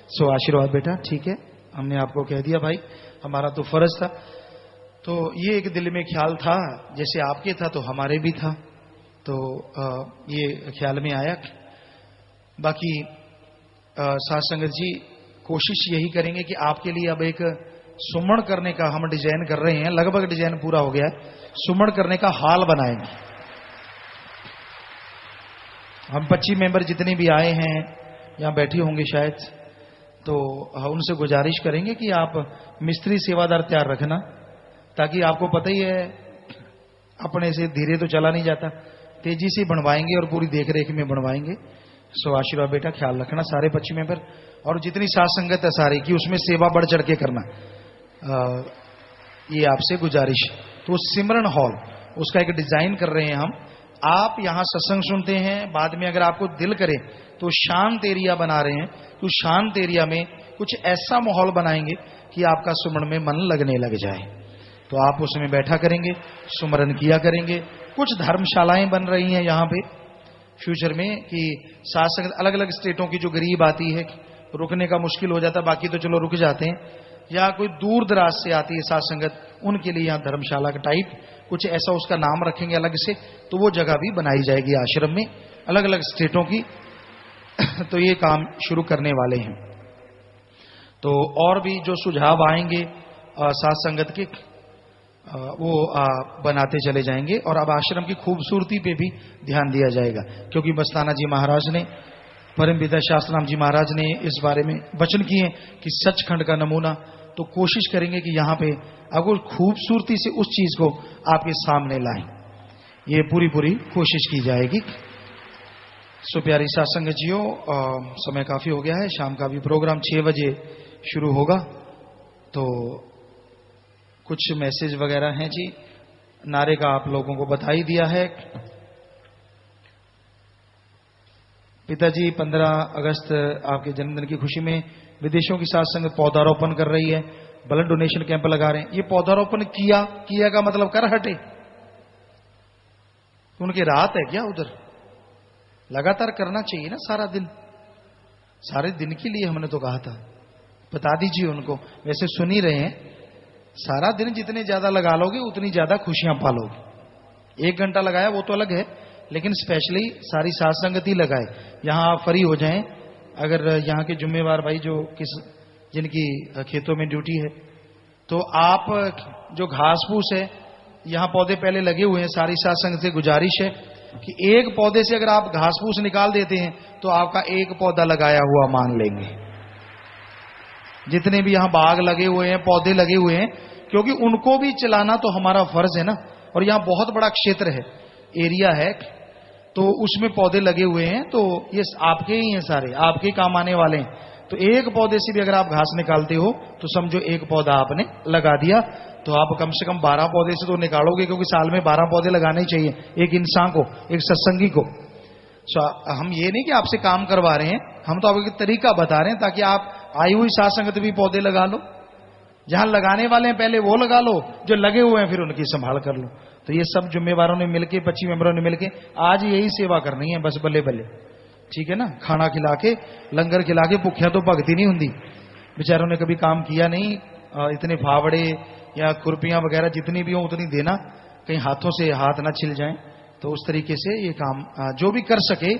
सो आशीर्वाद बेटा, ठीक है, हमने आपको कह दिया भाई, हमारा तो फर्ज था। तो ये एक दिल में ख्याल था, जैसे आपके था तो हमारे भी था, तो ये ख्याल में आया। बाकी साथ संगत जी कोशिश यही करेंगे कि आपके लिए अब एक सुमन करने का हम डिजाइन कर रहे हैं, लगभग डिजाइन पूरा हो गया है, सुमन करने का हाल बनाएंगे। हम 25 मेंबर जितने भी आए हैं, यहां बैठे होंगे शायद, तो उनसे गुजारिश करेंगे कि आप मिस्त्री सेवादार तैयार रखना, ताकि आपको पता ही है अपने से धीरे तो चला नहीं जाता, तेजी से बनवाएंगे और पूरी देखरेख में बनवाएंगे। सो आशीर्वाद बेटा, ख्याल रखना सारे 25 मेंबर, और जितनी साथ संगत है सारी की, उसमें सेवा बढ़ चढ़ के करना, ये आपसे गुजारिश। तो सिमरन हॉल उसका एक डिजाइन कर रहे हैं हम। आप यहां सत्संग सुनते हैं, बाद में अगर आपको दिल करे तो शांत एरिया बना रहे हैं, तो शांत एरिया में कुछ ऐसा माहौल बनाएंगे कि आपका सुमरन में मन लगने लग जाए, तो आप उसमें बैठा करेंगे, सुमरन किया करेंगे। कुछ धर्मशालाएं बन रही हैं यहाँ पे फ्यूचर में, कि साथ संगत अलग अलग स्टेटों की जो गरीब आती है, रुकने का मुश्किल हो जाता, बाकी तो चलो रुक जाते हैं, या कोई दूर दराज से आती है साथ संगत, उनके लिए यहाँ धर्मशाला का टाइप कुछ ऐसा उसका नाम रखेंगे अलग से, तो वो जगह भी बनाई जाएगी आश्रम में, अलग अलग स्टेटों की। तो ये काम शुरू करने वाले हैं। तो और भी जो सुझाव आएंगे साथ संगत के, वो बनाते चले जाएंगे। और अब आश्रम की खूबसूरती पे भी ध्यान दिया जाएगा, क्योंकि मस्ताना जी महाराज ने, परम पिता शास्त्राम जी महाराज ने इस बारे में वचन किए कि सचखंड का नमूना, तो कोशिश करेंगे कि यहाँ पे अगर खूबसूरती से उस चीज को आपके सामने लाएं, ये पूरी पूरी कोशिश की जाएगी। सो प्यारी सत्संग जियो, समय काफी हो गया है, शाम का भी प्रोग्राम 6 बजे शुरू होगा, तो कुछ मैसेज वगैरह हैं जी। नारे का आप लोगों को बता ही दिया है। पिताजी 15 अगस्त आपके जन्मदिन की खुशी में विदेशों की साथ संगत पौधारोपण कर रही है, ब्लड डोनेशन कैंप लगा रहे हैं। ये पौधारोपण किया का मतलब कर हटे, तो उनकी रात है क्या उधर? लगातार करना चाहिए ना, सारा दिन, सारे दिन के लिए हमने तो कहा था, बता दीजिए उनको। वैसे सुन ही रहे हैं, सारा दिन जितने ज्यादा लगा लोगे उतनी ज्यादा खुशियां पालोगे। 1 घंटा लगाया वो तो अलग है, लेकिन स्पेशली सारी साथ संगत ही लगाए, यहां आप फ्री हो जाएं। अगर यहाँ के जिम्मेवार भाई जो जिनकी खेतों में ड्यूटी है, तो आप जो घास फूस है, यहाँ पौधे पहले लगे हुए हैं, सारी साथ संगत से गुजारिश है कि एक पौधे से अगर आप घास फूस निकाल देते हैं तो आपका एक पौधा लगाया हुआ मान लेंगे। जितने भी यहाँ बाग लगे हुए हैं, पौधे लगे हुए हैं, क्योंकि उनको भी चलाना तो हमारा फर्ज है ना। और यहाँ बहुत बड़ा क्षेत्र है, एरिया है, तो उसमें पौधे लगे हुए हैं, तो ये आपके ही हैं, सारे आपके काम आने वाले हैं। तो एक पौधे से भी अगर आप घास निकालते हो तो समझो एक पौधा आपने लगा दिया, तो आप कम से कम 12 पौधे से तो निकालोगे, क्योंकि साल में 12 पौधे लगाने ही चाहिए एक इंसान को, एक सत्संगी को। हम ये नहीं कि आपसे काम करवा रहे हैं, हम तो आपको एक तरीका बता रहे हैं, ताकि आप आई हुई साथ संगत भी पौधे लगा लो, जहां लगाने वाले हैं पहले वो लगा लो, जो लगे हुए हैं फिर उनकी संभाल कर लो। तो ये सब जिम्मेवारों ने मिलके, 25 मेंबरों ने मिलके आज यही सेवा करनी है, बस बल्ले बल्ले, ठीक है ना। खाना खिला के, लंगर खिला के, भुखिया तो भगती नहीं होंगी। बेचारों ने कभी काम किया नहीं, इतने फावड़े या खुरपियां वगैरह जितनी भी हो उतनी देना, कहीं हाथों से हाथ ना छिल जाएं। तो उस तरीके से ये काम जो भी कर सके,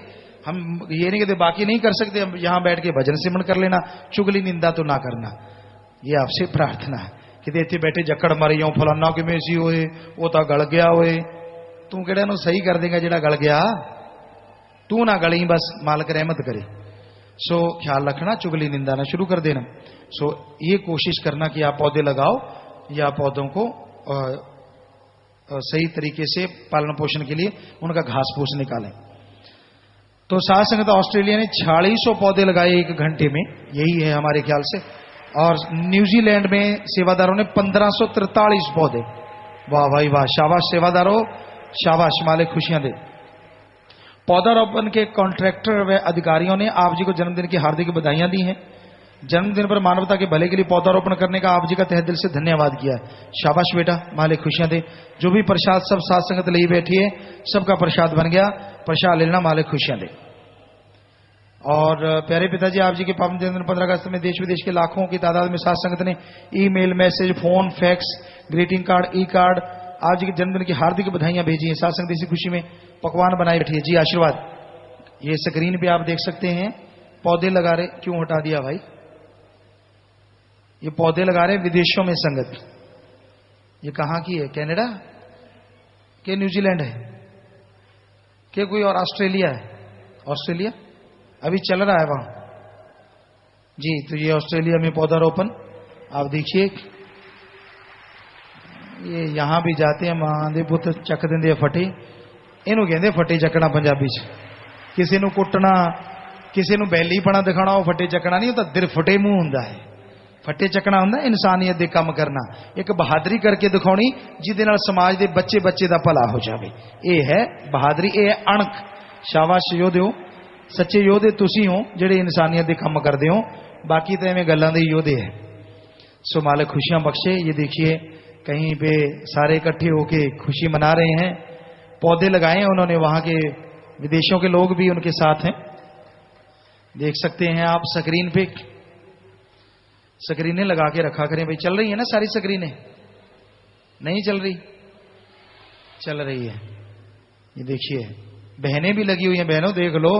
हम ये नहीं कहते बाकी नहीं कर सकते, हम यहां बैठ के भजन सिमरन कर लेना, चुगली निंदा तो ना करना, ये आपसे प्रार्थना है। कि इतने बैठे जकड़ मारी जाओ, फलाना कि मेसी होए, वो तो गल गया होए, तू केड़ा नु सही कर देगा जेड़ा गल गया, तू ना गली, बस मालक रहमत करे। सो ख्याल रखना, चुगली निंदा ना शुरू कर देना। सो ये कोशिश करना कि आप पौधे लगाओ या पौधों को सही तरीके से पालन पोषण के लिए उनका घास फूस निकालें। तो साध संगत ऑस्ट्रेलिया ने 4600 पौधे लगाए 1 घंटे में, यही है हमारे ख्याल से। और न्यूजीलैंड में सेवादारों ने 1543 पौधे। वाह भाई वाह, शाबाश सेवादारों, शाबाश, मालिक खुशियां दे। पौधारोपण के कॉन्ट्रैक्टर व अधिकारियों ने आप जी को जन्मदिन की हार्दिक बधाइयां दी हैं। जन्मदिन पर मानवता के भले के लिए पौधारोपण करने का आप जी का तहे दिल से धन्यवाद किया है। शाबाश बेटा, मालिक खुशियां दे। जो भी प्रसाद सब साथ संगत ले बैठी है, सबका प्रसाद बन गया, प्रसाद लेना, मालिक खुशियां दे। और प्यारे पिताजी, आप जी के पावन जन्मदिन 15 अगस्त में देश विदेश के लाखों की तादाद में साथ संगत ने email, message, phone, fax, greeting card, e card आप जी के जन्मदिन की हार्दिक बधाइयां भेजी हैं। साथ संगत इसी खुशी में पकवान बनाए बैठी है। जी आशीर्वाद। ये स्क्रीन पे आप देख सकते हैं पौधे लगा रहे, क्यों हटा दिया भाई? ये पौधे लगा रहे विदेशों में संगत। ये कहां की है? कनाडा के न्यूजीलैंड है के कोई और ऑस्ट्रेलिया है? ऑस्ट्रेलिया अभी चल रहा है वहां जी। तो ये ऑस्ट्रेलिया में पौधारोपण आप देखिए। ये यहां भी जाते हैं, महां पुत चक देंगे फटे, इनू कहते फटे चकना पंजाबी च। किसी नू कुटना, किसी नू बैलीपना दिखाना, वो फटे चकना नहीं होता, दिल फटे मुंह हुंदा है। फटे चकना हुंदा इंसानियत दे काम करना, एक बहादरी करके दिखानी जिहदे नाल समाज दे बच्चे बच्चे दा भला हो जावे। ये है बहादरी, ये है अणख। शाबाश योधे, सच्चे योधे तुसी हो जिहड़े इंसानियत दे काम करदे हो, बाकी तो एवें गल्लां दे योधे है। सो मालिक खुशियां बख्शे। ये देखिए कहीं पे सारे इकट्ठे होके खुशी मना रहे हैं। पौधे लगाए हैं उन्होंने, वहां के विदेशों के लोग भी उनके साथ हैं। देख सकते हैं आप स्क्रीन पे, स्क्रीनें लगा के रखा करें भाई। चल रही है ना सारी स्क्रीनें? नहीं चल रही? चल रही है। ये देखिए बहनें भी लगी हुई हैं। बहनों देख लो,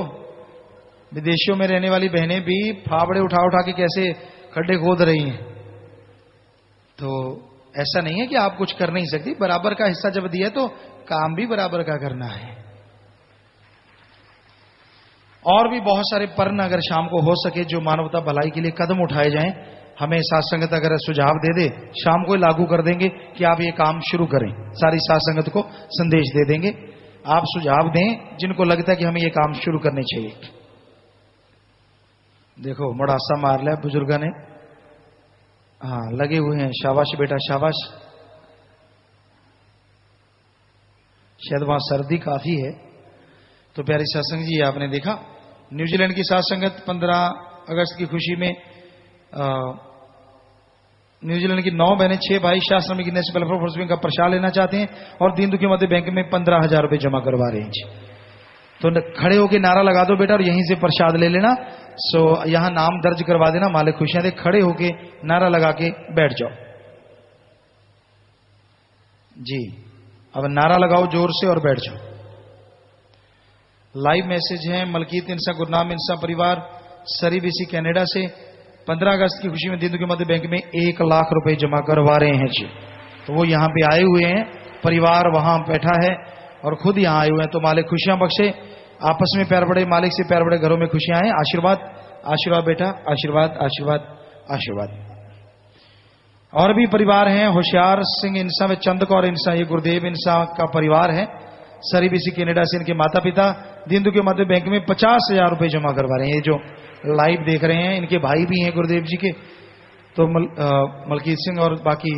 विदेशों में रहने वाली बहनें भी फावड़े उठा उठा के कैसे खड्डे खोद रही हैं। तो ऐसा नहीं है कि आप कुछ कर नहीं सकती, बराबर का हिस्सा जब दिया तो काम भी बराबर का करना है। और भी बहुत सारे पर्न अगर शाम को हो सके जो मानवता भलाई के लिए कदम उठाए जाएं, हमें साथ संगत अगर सुझाव दे दे, शाम को लागू कर देंगे कि आप ये काम शुरू करें। सारी साथ संगत को संदेश दे देंगे, आप सुझाव दें जिनको लगता है कि हमें ये काम शुरू करने चाहिए। देखो मड़ासा मार लिया बुजुर्गा ने। हाँ लगे हुए हैं, शाबाश बेटा शाबाश। शायद वहां सर्दी काफी है। तो प्यारी सत्संग जी आपने देखा न्यूजीलैंड की साथ संगत 15 अगस्त की खुशी में न्यूजीलैंड की 9 बहनें 6 भाई शास्त्र में गिनेस वेलफेयर फोर्स का प्रसाद लेना चाहते हैं और दीन दुखी मध्य बैंक में 15,000 रुपए जमा करवा रहे हैं जी। तो खड़े होके नारा लगा दो बेटा और यहीं से प्रसाद ले लेना। सो यहां नाम दर्ज करवा देना, मालिक खुशियां दे। खड़े होके नारा लगा के बैठ जाओ जी। अब नारा लगाओ जोर से और बैठ जाओ। लाइव मैसेज है मलकीत इंसा गुरनाम इंसा परिवार सरीबीसी कनाडा से 15 अगस्त की खुशी में दीन दुखी मध्य बैंक में 1 लाख रुपए जमा करवा रहे हैं जी। तो वो यहां पे आए हुए हैं, परिवार वहां बैठा है और खुद यहां आए हुए हैं। तो मालिक खुशियां बख्शे, आपस में प्यार बढ़े, मालिक से प्यार बढ़े, घरों में खुशियां आए। आशीर्वाद आशीर्वाद बेटा, आशीर्वाद आशीर्वाद आशीर्वाद। और भी परिवार हैं, होशियार सिंह इंसा व चंद कौर इंसा, ये गुरुदेव इंसा का परिवार है सरीबीसी कनाडा से। इनके माता पिता दीन दुखी मध्य बैंक में 50,000 रुपए जमा करवा रहे हैं। ये जो लाइव देख रहे हैं इनके भाई भी हैं गुरुदेव जी के। तो मलकीत सिंह और बाकी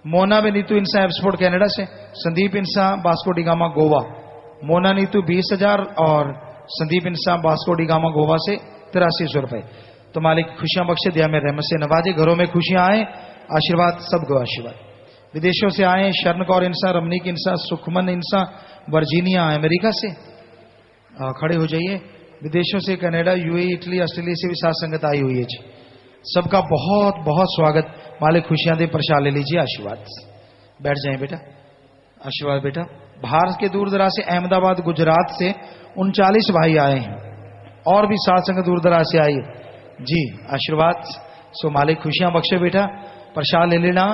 मोना व नीतू इंसा एब्सपोर्ट कनाडा से, संदीप इंसा बास्को डिगामा गोवा। मोना नीतू 20,000 और संदीप इंसा बास्को डिगामा गोवा से 8300 रुपए। तो मालिक खुशियां बख्शे, दिया में रहमत से नवाजे, घरों में खुशियां आए, आशीर्वाद सबको आशीर्वाद। विदेशों से आए शरण कौर इंसा, रमनीक इंसा, सुखमन इंसा वर्जीनिया अमेरिका से। खड़े हो जाइए। विदेशों से कनाडा, यूएई, इटली, ऑस्ट्रेलिया से भी साथ संगत आई हुई है जी। सबका बहुत बहुत स्वागत। मालिक खुशियां दे, प्रसाद ले लीजिए, आशीर्वाद। बैठ जाएं बेटा, आशीर्वाद बेटा। भारत के दूर दराज से अहमदाबाद गुजरात से 39 भाई आए हैं और भी साथ संगत दूर दराज से आई जी, आशीर्वाद। सो मालिक खुशियां बख्शे बेटा, प्रसाद ले लेना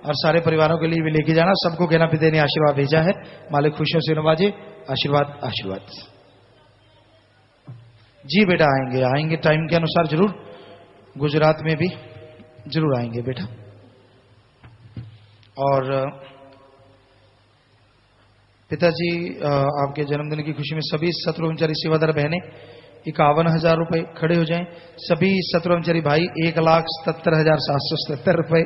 और सारे परिवारों के लिए भी लेके जाना। सबको कहना पिता ने आशीर्वाद भेजा है, मालिक खुशियों से नवाजे, आशीर्वाद आशीर्वाद। जी बेटा आएंगे, आएंगे टाइम के अनुसार जरूर, गुजरात में भी जरूर आएंगे बेटा। और पिताजी आपके जन्मदिन की खुशी में सभी सतब्रह्मचारी सेवादार बहनें 51,000 रुपए खड़े हो जाएं। सभी सतब्रह्मचारी भाई 1,77,777 रुपए।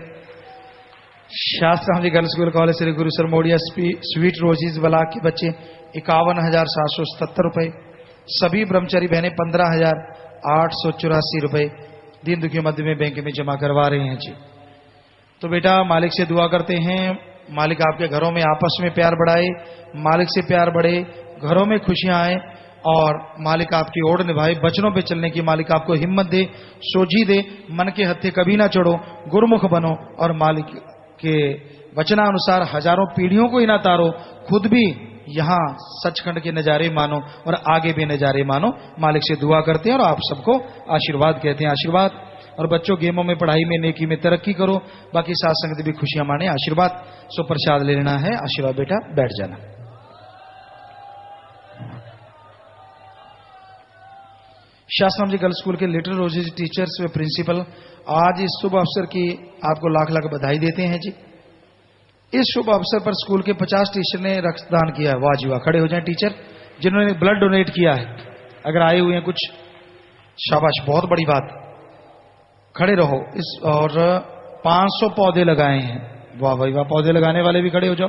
शास्त्राम जी गर्ल्स स्कूल कॉलेज श्री गुरु सर मोडिया स्वीट रोजीज ब्लॉक के बच्चे 51,777 रुपए। सभी ब्रह्मचारी बहनें 15,884 रुपए दीन दुखी मध्य में बैंक में जमा करवा रहे हैं जी। तो बेटा मालिक से दुआ करते हैं, मालिक आपके घरों में आपस में प्यार बढ़ाए, मालिक से प्यार बढ़े, घरों में खुशियां आए और मालिक आपकी ओर निभाए, बचनों पे चलने की मालिक आपको हिम्मत दे, सोझी दे, मन के हत्थे कभी ना चढ़ो, गुरमुख बनो और मालिक के वचनानुसार हजारों पीढ़ियों को ही ना तारो, खुद भी यहाँ सचखंड के नजारे मानो और आगे भी नजारे मानो। मालिक से दुआ करते हैं और आप सबको आशीर्वाद कहते हैं। आशीर्वाद। और बच्चों गेमों में, पढ़ाई में, नेकी में तरक्की करो, बाकी साथ संगत भी खुशियां माने। आशीर्वाद। सो प्रसाद ले लेना है। आशीर्वाद बेटा, बैठ जाना। शास्त्राम जी गर्ल्स स्कूल के लिटिल रोजेज टीचर्स व प्रिंसिपल आज इस शुभ अवसर की आपको लाख लाख बधाई देते हैं जी। इस शुभ अवसर पर स्कूल के 50 टीचर ने रक्तदान किया है। वाह जी वाह, खड़े हो जाएं टीचर जिन्होंने ब्लड डोनेट किया है। अगर आए हुए हैं कुछ, शाबाश, बहुत बड़ी बात, खड़े रहो। इस और 500 पौधे लगाए हैं। वाह भाई वाह, पौधे लगाने वाले भी खड़े हो जाओ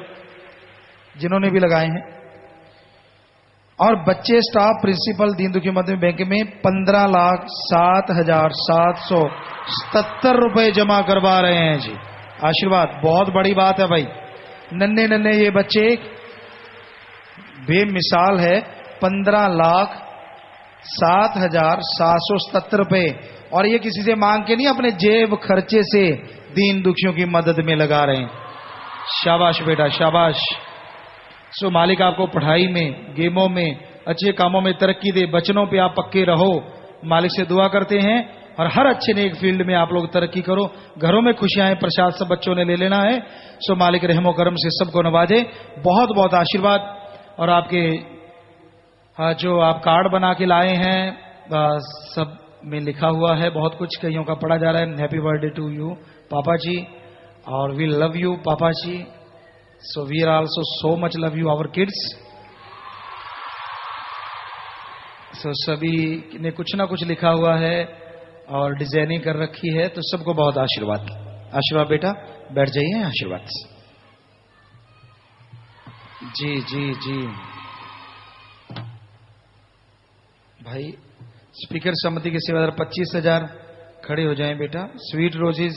जिन्होंने भी लगाए हैं। और बच्चे, स्टाफ, प्रिंसिपल दीन दुखी मध्य बैंक में 15,07,777 रुपए जमा करवा रहे हैं जी। आशीर्वाद। बहुत बड़ी बात है भाई। नन्हे नन्हे ये बच्चे बेमिसाल है। 15,07,777 रुपए, और ये किसी से मांग के नहीं, अपने जेब खर्चे से दीन दुखियों की मदद में लगा रहे हैं। शाबाश बेटा, शाबाश। सो मालिक आपको पढ़ाई में, गेमों में, अच्छे कामों में तरक्की दे, बचनों पे आप पक्के रहो। मालिक से दुआ करते हैं और हर अच्छे नेक फील्ड में आप लोग तरक्की करो, घरों में खुशियां हैं। प्रसाद सब बच्चों ने ले लेना है। सो मालिक रहमो करम से सबको नवाजे। बहुत बहुत आशीर्वाद। और आपके जो आप कार्ड बना के लाए हैं, सब में लिखा हुआ है बहुत कुछ, कईयों का पढ़ा जा रहा है। हैप्पी बर्थडे टू यू पापा जी, और वी लव यू पापा जी। So we are also so much love you our kids. सो सभी ने कुछ ना कुछ लिखा हुआ है और डिजाइनिंग कर रखी है। तो सबको बहुत आशीर्वाद। आशीर्वाद बेटा, बैठ जाइए। आशीर्वाद। जी जी जी भाई। स्पीकर समिति के सेवादार 25,000 खड़े हो जाएं बेटा। Sweet roses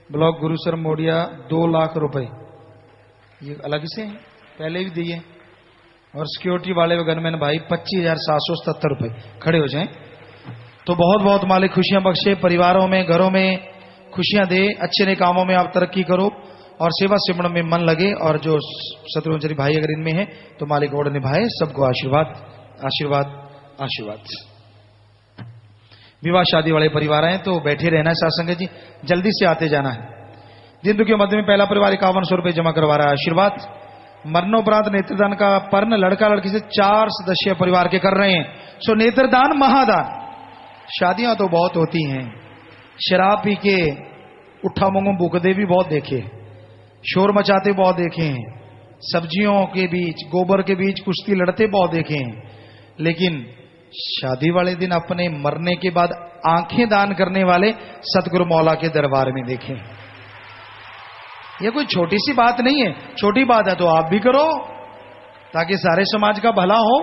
block Gurusar Modiya 2 lakh रुपए, ये अलग से पहले भी दिए। और सिक्योरिटी वाले व गनमैन भाई 25,777 रुपए खड़े हो जाएं। तो बहुत बहुत मालिक खुशियां बख्शे, परिवारों में, घरों में खुशियां दे, अच्छे ने कामों में आप तरक्की करो और सेवा सिमरण में मन लगे। और जो सतब्रह्मचारी भाई अगर इनमें है तो मालिक और निभाए। सबको आशीर्वाद, आशीर्वाद, आशीर्वाद। विवाह शादी वाले परिवार हैं तो बैठे रहना है। साथ संगत जी जल्दी से आते जाना है। दिन के मध्य में पहला परिवार 5100 रुपए जमा करवा रहा है। आशीर्वाद। मरणोपरांत नेत्रदान का पर्ण लड़का लड़की से 4 सदस्य परिवार के कर रहे हैं। सो नेत्रदान महादान। शादियां तो बहुत होती हैं, शराब पी के उठा मुंगों बुकदे भी बहुत देखे, शोर मचाते बहुत देखे हैं, सब्जियों के बीच, गोबर के बीच कुश्ती लड़ते बहुत देखे हैं। लेकिन शादी वाले दिन अपने मरने के बाद आंखें दान करने वाले सतगुरु मौला के दरबार में देखे। यह कोई छोटी सी बात नहीं है। छोटी बात है तो आप भी करो ताकि सारे समाज का भला हो,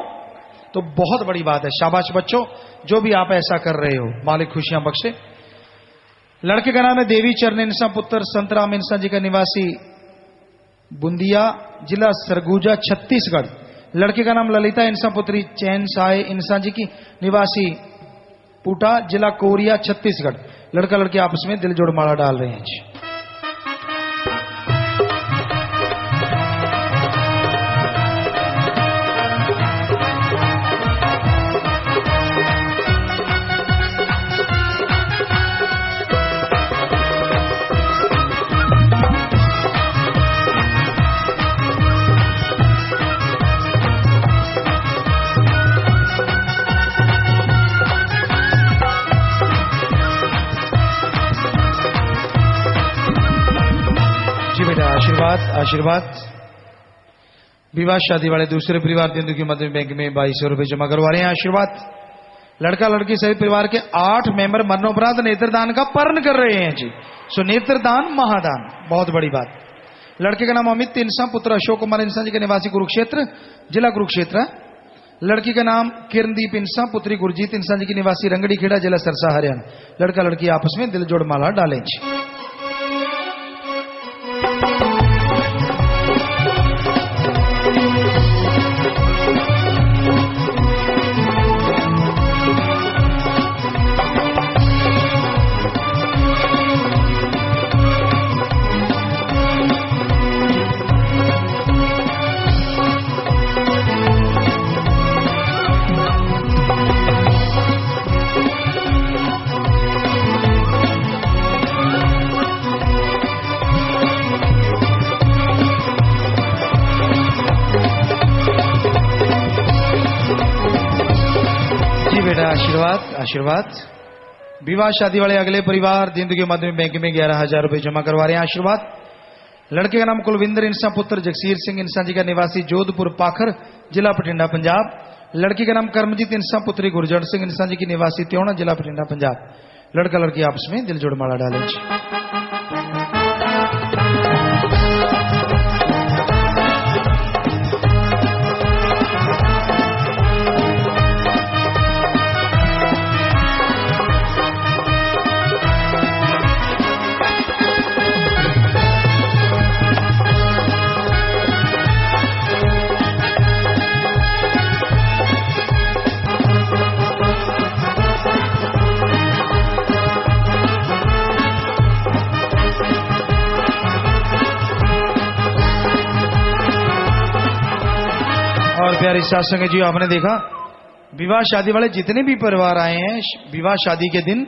तो बहुत बड़ी बात है। शाबाश बच्चों, जो भी आप ऐसा कर रहे हो, मालिक खुशियां बख्शे। लड़के का नाम है देवी चरण इंसा पुत्र संतराम इंसा जी का, निवासी बुंदिया, जिला सरगुजा, छत्तीसगढ़। लड़के का नाम ललिता इंसा पुत्री चैन साय इंसा जी की, निवासी पूटा, जिला कोरिया, छत्तीसगढ़। लड़का लड़की आपस में दिल जोड़ माला डाल रहे हैं जी। आशीर्वाद। विवाह शादी वाले दूसरे परिवार दिंदु की मध्य बैंक में 2200 रुपए जमा करवा रहे हैं। आशीर्वाद। लड़का लड़की सहित परिवार के 8 मेंबर मरणोपरांत नेत्रदान का पर्ण कर रहे हैं जी। सो नेत्रदान महादान, बहुत बड़ी बात। लड़के का नाम अमित इंसा, पुत्र अशोक कुमार इंसा जी के निवासी कुरुक्षेत्र, जिला कुरुक्षेत्र। लड़की का नाम किरणदीप इंसा, पुत्री गुरजीत इंसा जी की निवासी रंगड़ी खेड़ा, जिला सरसा हरियाणा। लड़का लड़की आपस में दिल जोड़ माला डालें जी। आशीर्वाद। आशीर्वाद। विवाह शादी वाले अगले परिवार दिंदु के मध्य बैंक में 11,000 रुपए जमा करवा रहे हैं। आशीर्वाद। लड़के का नाम कुलविंदर इंसा, पुत्र जगसीर सिंह इंसा जी का निवासी जोधपुर पाखर, जिला बठिंडा पंजाब। लड़की का नाम कर्मजीत इंसा, पुत्री गुरजंट सिंह इंसा जी की निवासी त्योणा, जिला बठिंडा पंजाब। लड़का लड़की आपस में दिल जोड़ माला डालें। और प्यारे साथ संग जी, आपने देखा विवाह शादी वाले जितने भी परिवार आए हैं, विवाह शादी के दिन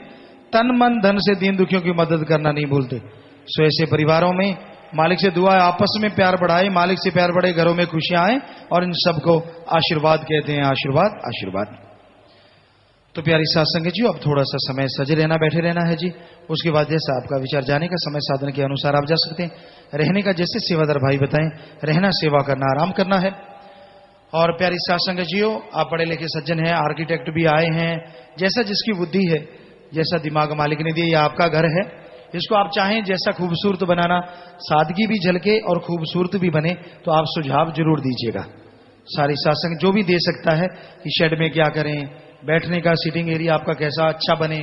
तन मन धन से दीन दुखियों की मदद करना नहीं भूलते। सो ऐसे परिवारों में मालिक से दुआ है आपस में प्यार बढ़ाए, मालिक से प्यार बढ़े, घरों में खुशियां आए, और इन सबको आशीर्वाद कहते हैं। आशीर्वाद। आशीर्वाद। तो प्यारी साथ संग जी, अब थोड़ा सा समय सजे रहना, बैठे रहना है जी। उसके बाद जैसा आपका विचार, जाने का समय साधन के अनुसार आप जा सकते हैं। रहने का जैसे सेवादार भाई बताएं, रहना सेवा करना, आराम करना है। और प्यारी साथ संगत जियो, आप पढ़े लिखे सज्जन हैं, आर्किटेक्ट भी आए हैं, जैसा जिसकी बुद्धि है, जैसा दिमाग मालिक ने दिया, ये आपका घर है। इसको आप चाहें जैसा खूबसूरत बनाना, सादगी भी झलके और खूबसूरत भी बने, तो आप सुझाव जरूर दीजिएगा। सारी साथ संगत जो भी दे सकता है कि शेड में क्या करें, बैठने का सीटिंग एरिया आपका कैसा अच्छा बने,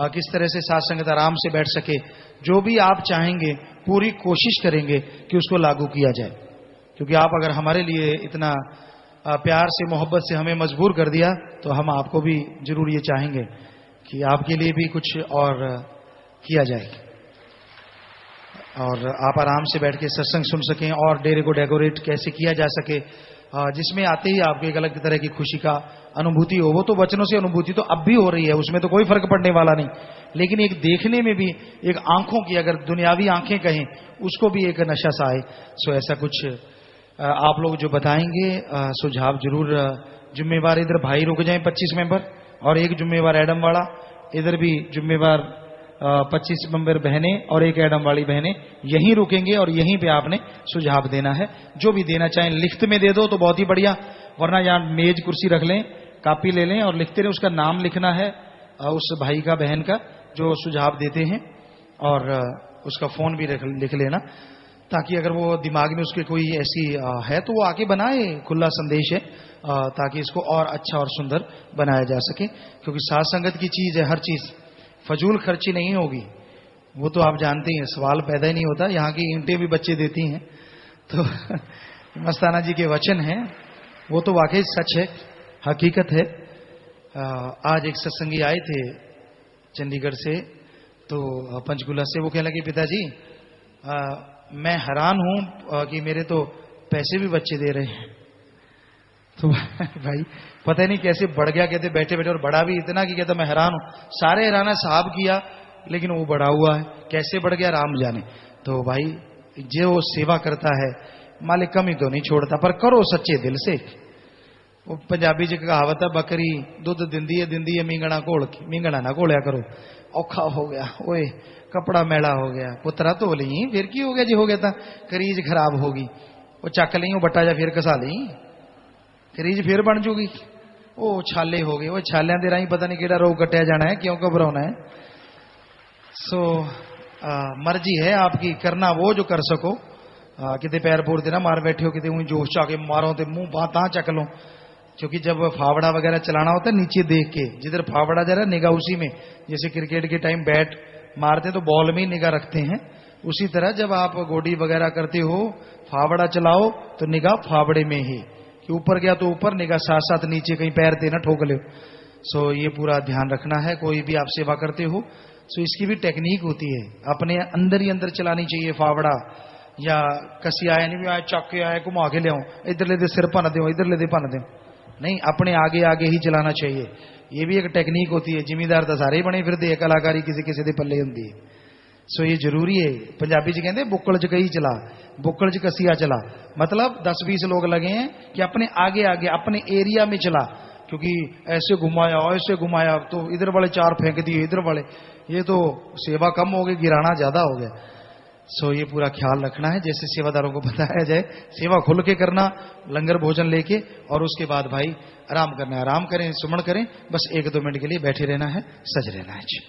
किस तरह से साथ संगत आराम से बैठ सके, जो भी आप चाहेंगे पूरी कोशिश करेंगे कि उसको लागू किया जाए। क्योंकि आप अगर हमारे लिए इतना प्यार से, मोहब्बत से हमें मजबूर कर दिया, तो हम आपको भी जरूर ये चाहेंगे कि आपके लिए भी कुछ और किया जाए, और आप आराम से बैठ के सत्संग सुन सकें, और डेरे को डेकोरेट कैसे किया जा सके, जिसमें आते ही आपको एक अलग तरह की खुशी का अनुभूति हो। वो तो वचनों से अनुभूति तो अब भी हो रही है, उसमें तो कोई फर्क पड़ने वाला नहीं, लेकिन एक देखने में भी, एक आंखों की, अगर दुनियावी आंखें कहें, उसको भी एक नशा सा आए। सो ऐसा कुछ आप लोग जो बताएंगे सुझाव जरूर। जिम्मेवार इधर भाई रुक जाएं 25 मेंबर, और एक जिम्मेवार एडम वाला, इधर भी जिम्मेवार 25 मेंबर बहनें और एक एडम वाली बहनें यहीं रुकेंगे, और यहीं पे आपने सुझाव देना है। जो भी देना चाहें लिखत में दे दो तो बहुत ही बढ़िया, वरना यहाँ मेज कुर्सी रख लें, कापी ले लें और लिखते रहे। उसका नाम लिखना है उस भाई का, बहन का, जो सुझाव देते हैं, और उसका फोन भी लिख लेना, ताकि अगर वो दिमाग में उसके कोई ऐसी है तो वो आके बनाए। खुला संदेश है, ताकि इसको और अच्छा और सुंदर बनाया जा सके। क्योंकि साथ संगत की चीज है, हर चीज फजूल खर्ची नहीं होगी, वो तो आप जानते हैं, सवाल पैदा ही नहीं होता। यहाँ की ईंटें भी बच्चे देती हैं, तो मस्ताना जी के वचन हैं, वो तो वाकई सच है, हकीकत है। आज एक सत्संगी आए थे चंडीगढ़ से, तो पंचकुला से, वो कहने लगे पिताजी मैं हैरान हूं कि मेरे तो पैसे भी बच्चे दे रहे हैं। तो भाई पता नहीं कैसे बढ़ गया, कहते बैठे बैठे, और बड़ा भी इतना कि कहता मैं हैरान हूं, सारे हैरान साहब किया लेकिन वो बढ़ा हुआ है, कैसे बढ़ गया राम जाने। तो भाई जो सेवा करता है मालिक कमी तो नहीं छोड़ता, पर करो सच्चे दिल से। वो पंजाबी जी कहावत है, बकरी दुध दिंदी है मींगना घोल के, मींगना ना घोलिया करो, औखा हो गया, ओए कपड़ा मैला हो गया, पुत्रा धो ली, फिर की हो गया जी, हो गया था करीज खराब होगी, वो चक ली, वो बट्टा जा फिर घसा ली, करीज फिर बन जूगी, वो छाले हो गए, वो छालियां दे राही पता नहीं केड़ा रोग कटिया जाना है, क्यों घबराना है। सो मर्जी है आपकी, करना वो जो कर सको। किते पैर पूर ना मार बैठे हो, किते ऊँ जोश चाके मारो तो मुंह बाँ ता चक लो, क्योंकि जब फावड़ा वगैरह चलाना होता है नीचे देख के, जिधर फावड़ा जा रहा है निगाह उसी में, जैसे क्रिकेट के टाइम बैट मारते तो बॉल में ही निगाह रखते हैं, उसी तरह जब आप गोडी वगैरह करते हो, फावड़ा चलाओ तो निगाह फावड़े में ही, कि ऊपर गया तो ऊपर, निगाह साथ साथ नीचे, कहीं पैर देना ठोक ले। सो ये पूरा ध्यान रखना है, कोई भी आप सेवा करते हो। सो इसकी भी टेक्निक होती है, अपने अंदर ही अंदर चलानी चाहिए फावड़ा, या कसी आया नहीं भी आए चक के आए घुमा के लियाओ, इधर ले दे सिर भन दो, इधर ले दे भन दो, नहीं, अपने आगे आगे ही चलाना चाहिए। ये भी एक टेक्निक होती है, जिमीदार तो सारे ही बने फिरते, कलाकारी किसी किसी के पल्ले होंगी है। सो ये जरूरी है। पंजाबी च कहते बुक्कल च कही चला, बुक्कल च कसिया चला, मतलब 10-20 लोग लगे हैं कि अपने आगे आगे अपने एरिया में चला, क्योंकि ऐसे घुमाया तो इधर वाले 4 फेंक दिए, इधर वाले, ये तो सेवा कम हो गई, गिराना ज्यादा हो गया। सो ये पूरा ख्याल रखना है, जैसे सेवादारों को बताया जाए, सेवा खुल के करना, लंगर भोजन लेके, और उसके बाद भाई आराम करना है, आराम करें, सुमन करें, बस 1-2 मिनट के लिए बैठे रहना है, सज रहना है जी।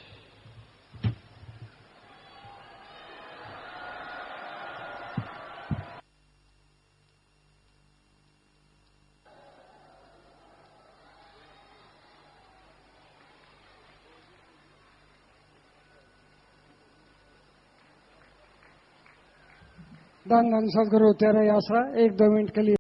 धन धन सदगुरु तेरा आसरा। 1-2 मिनट के लिए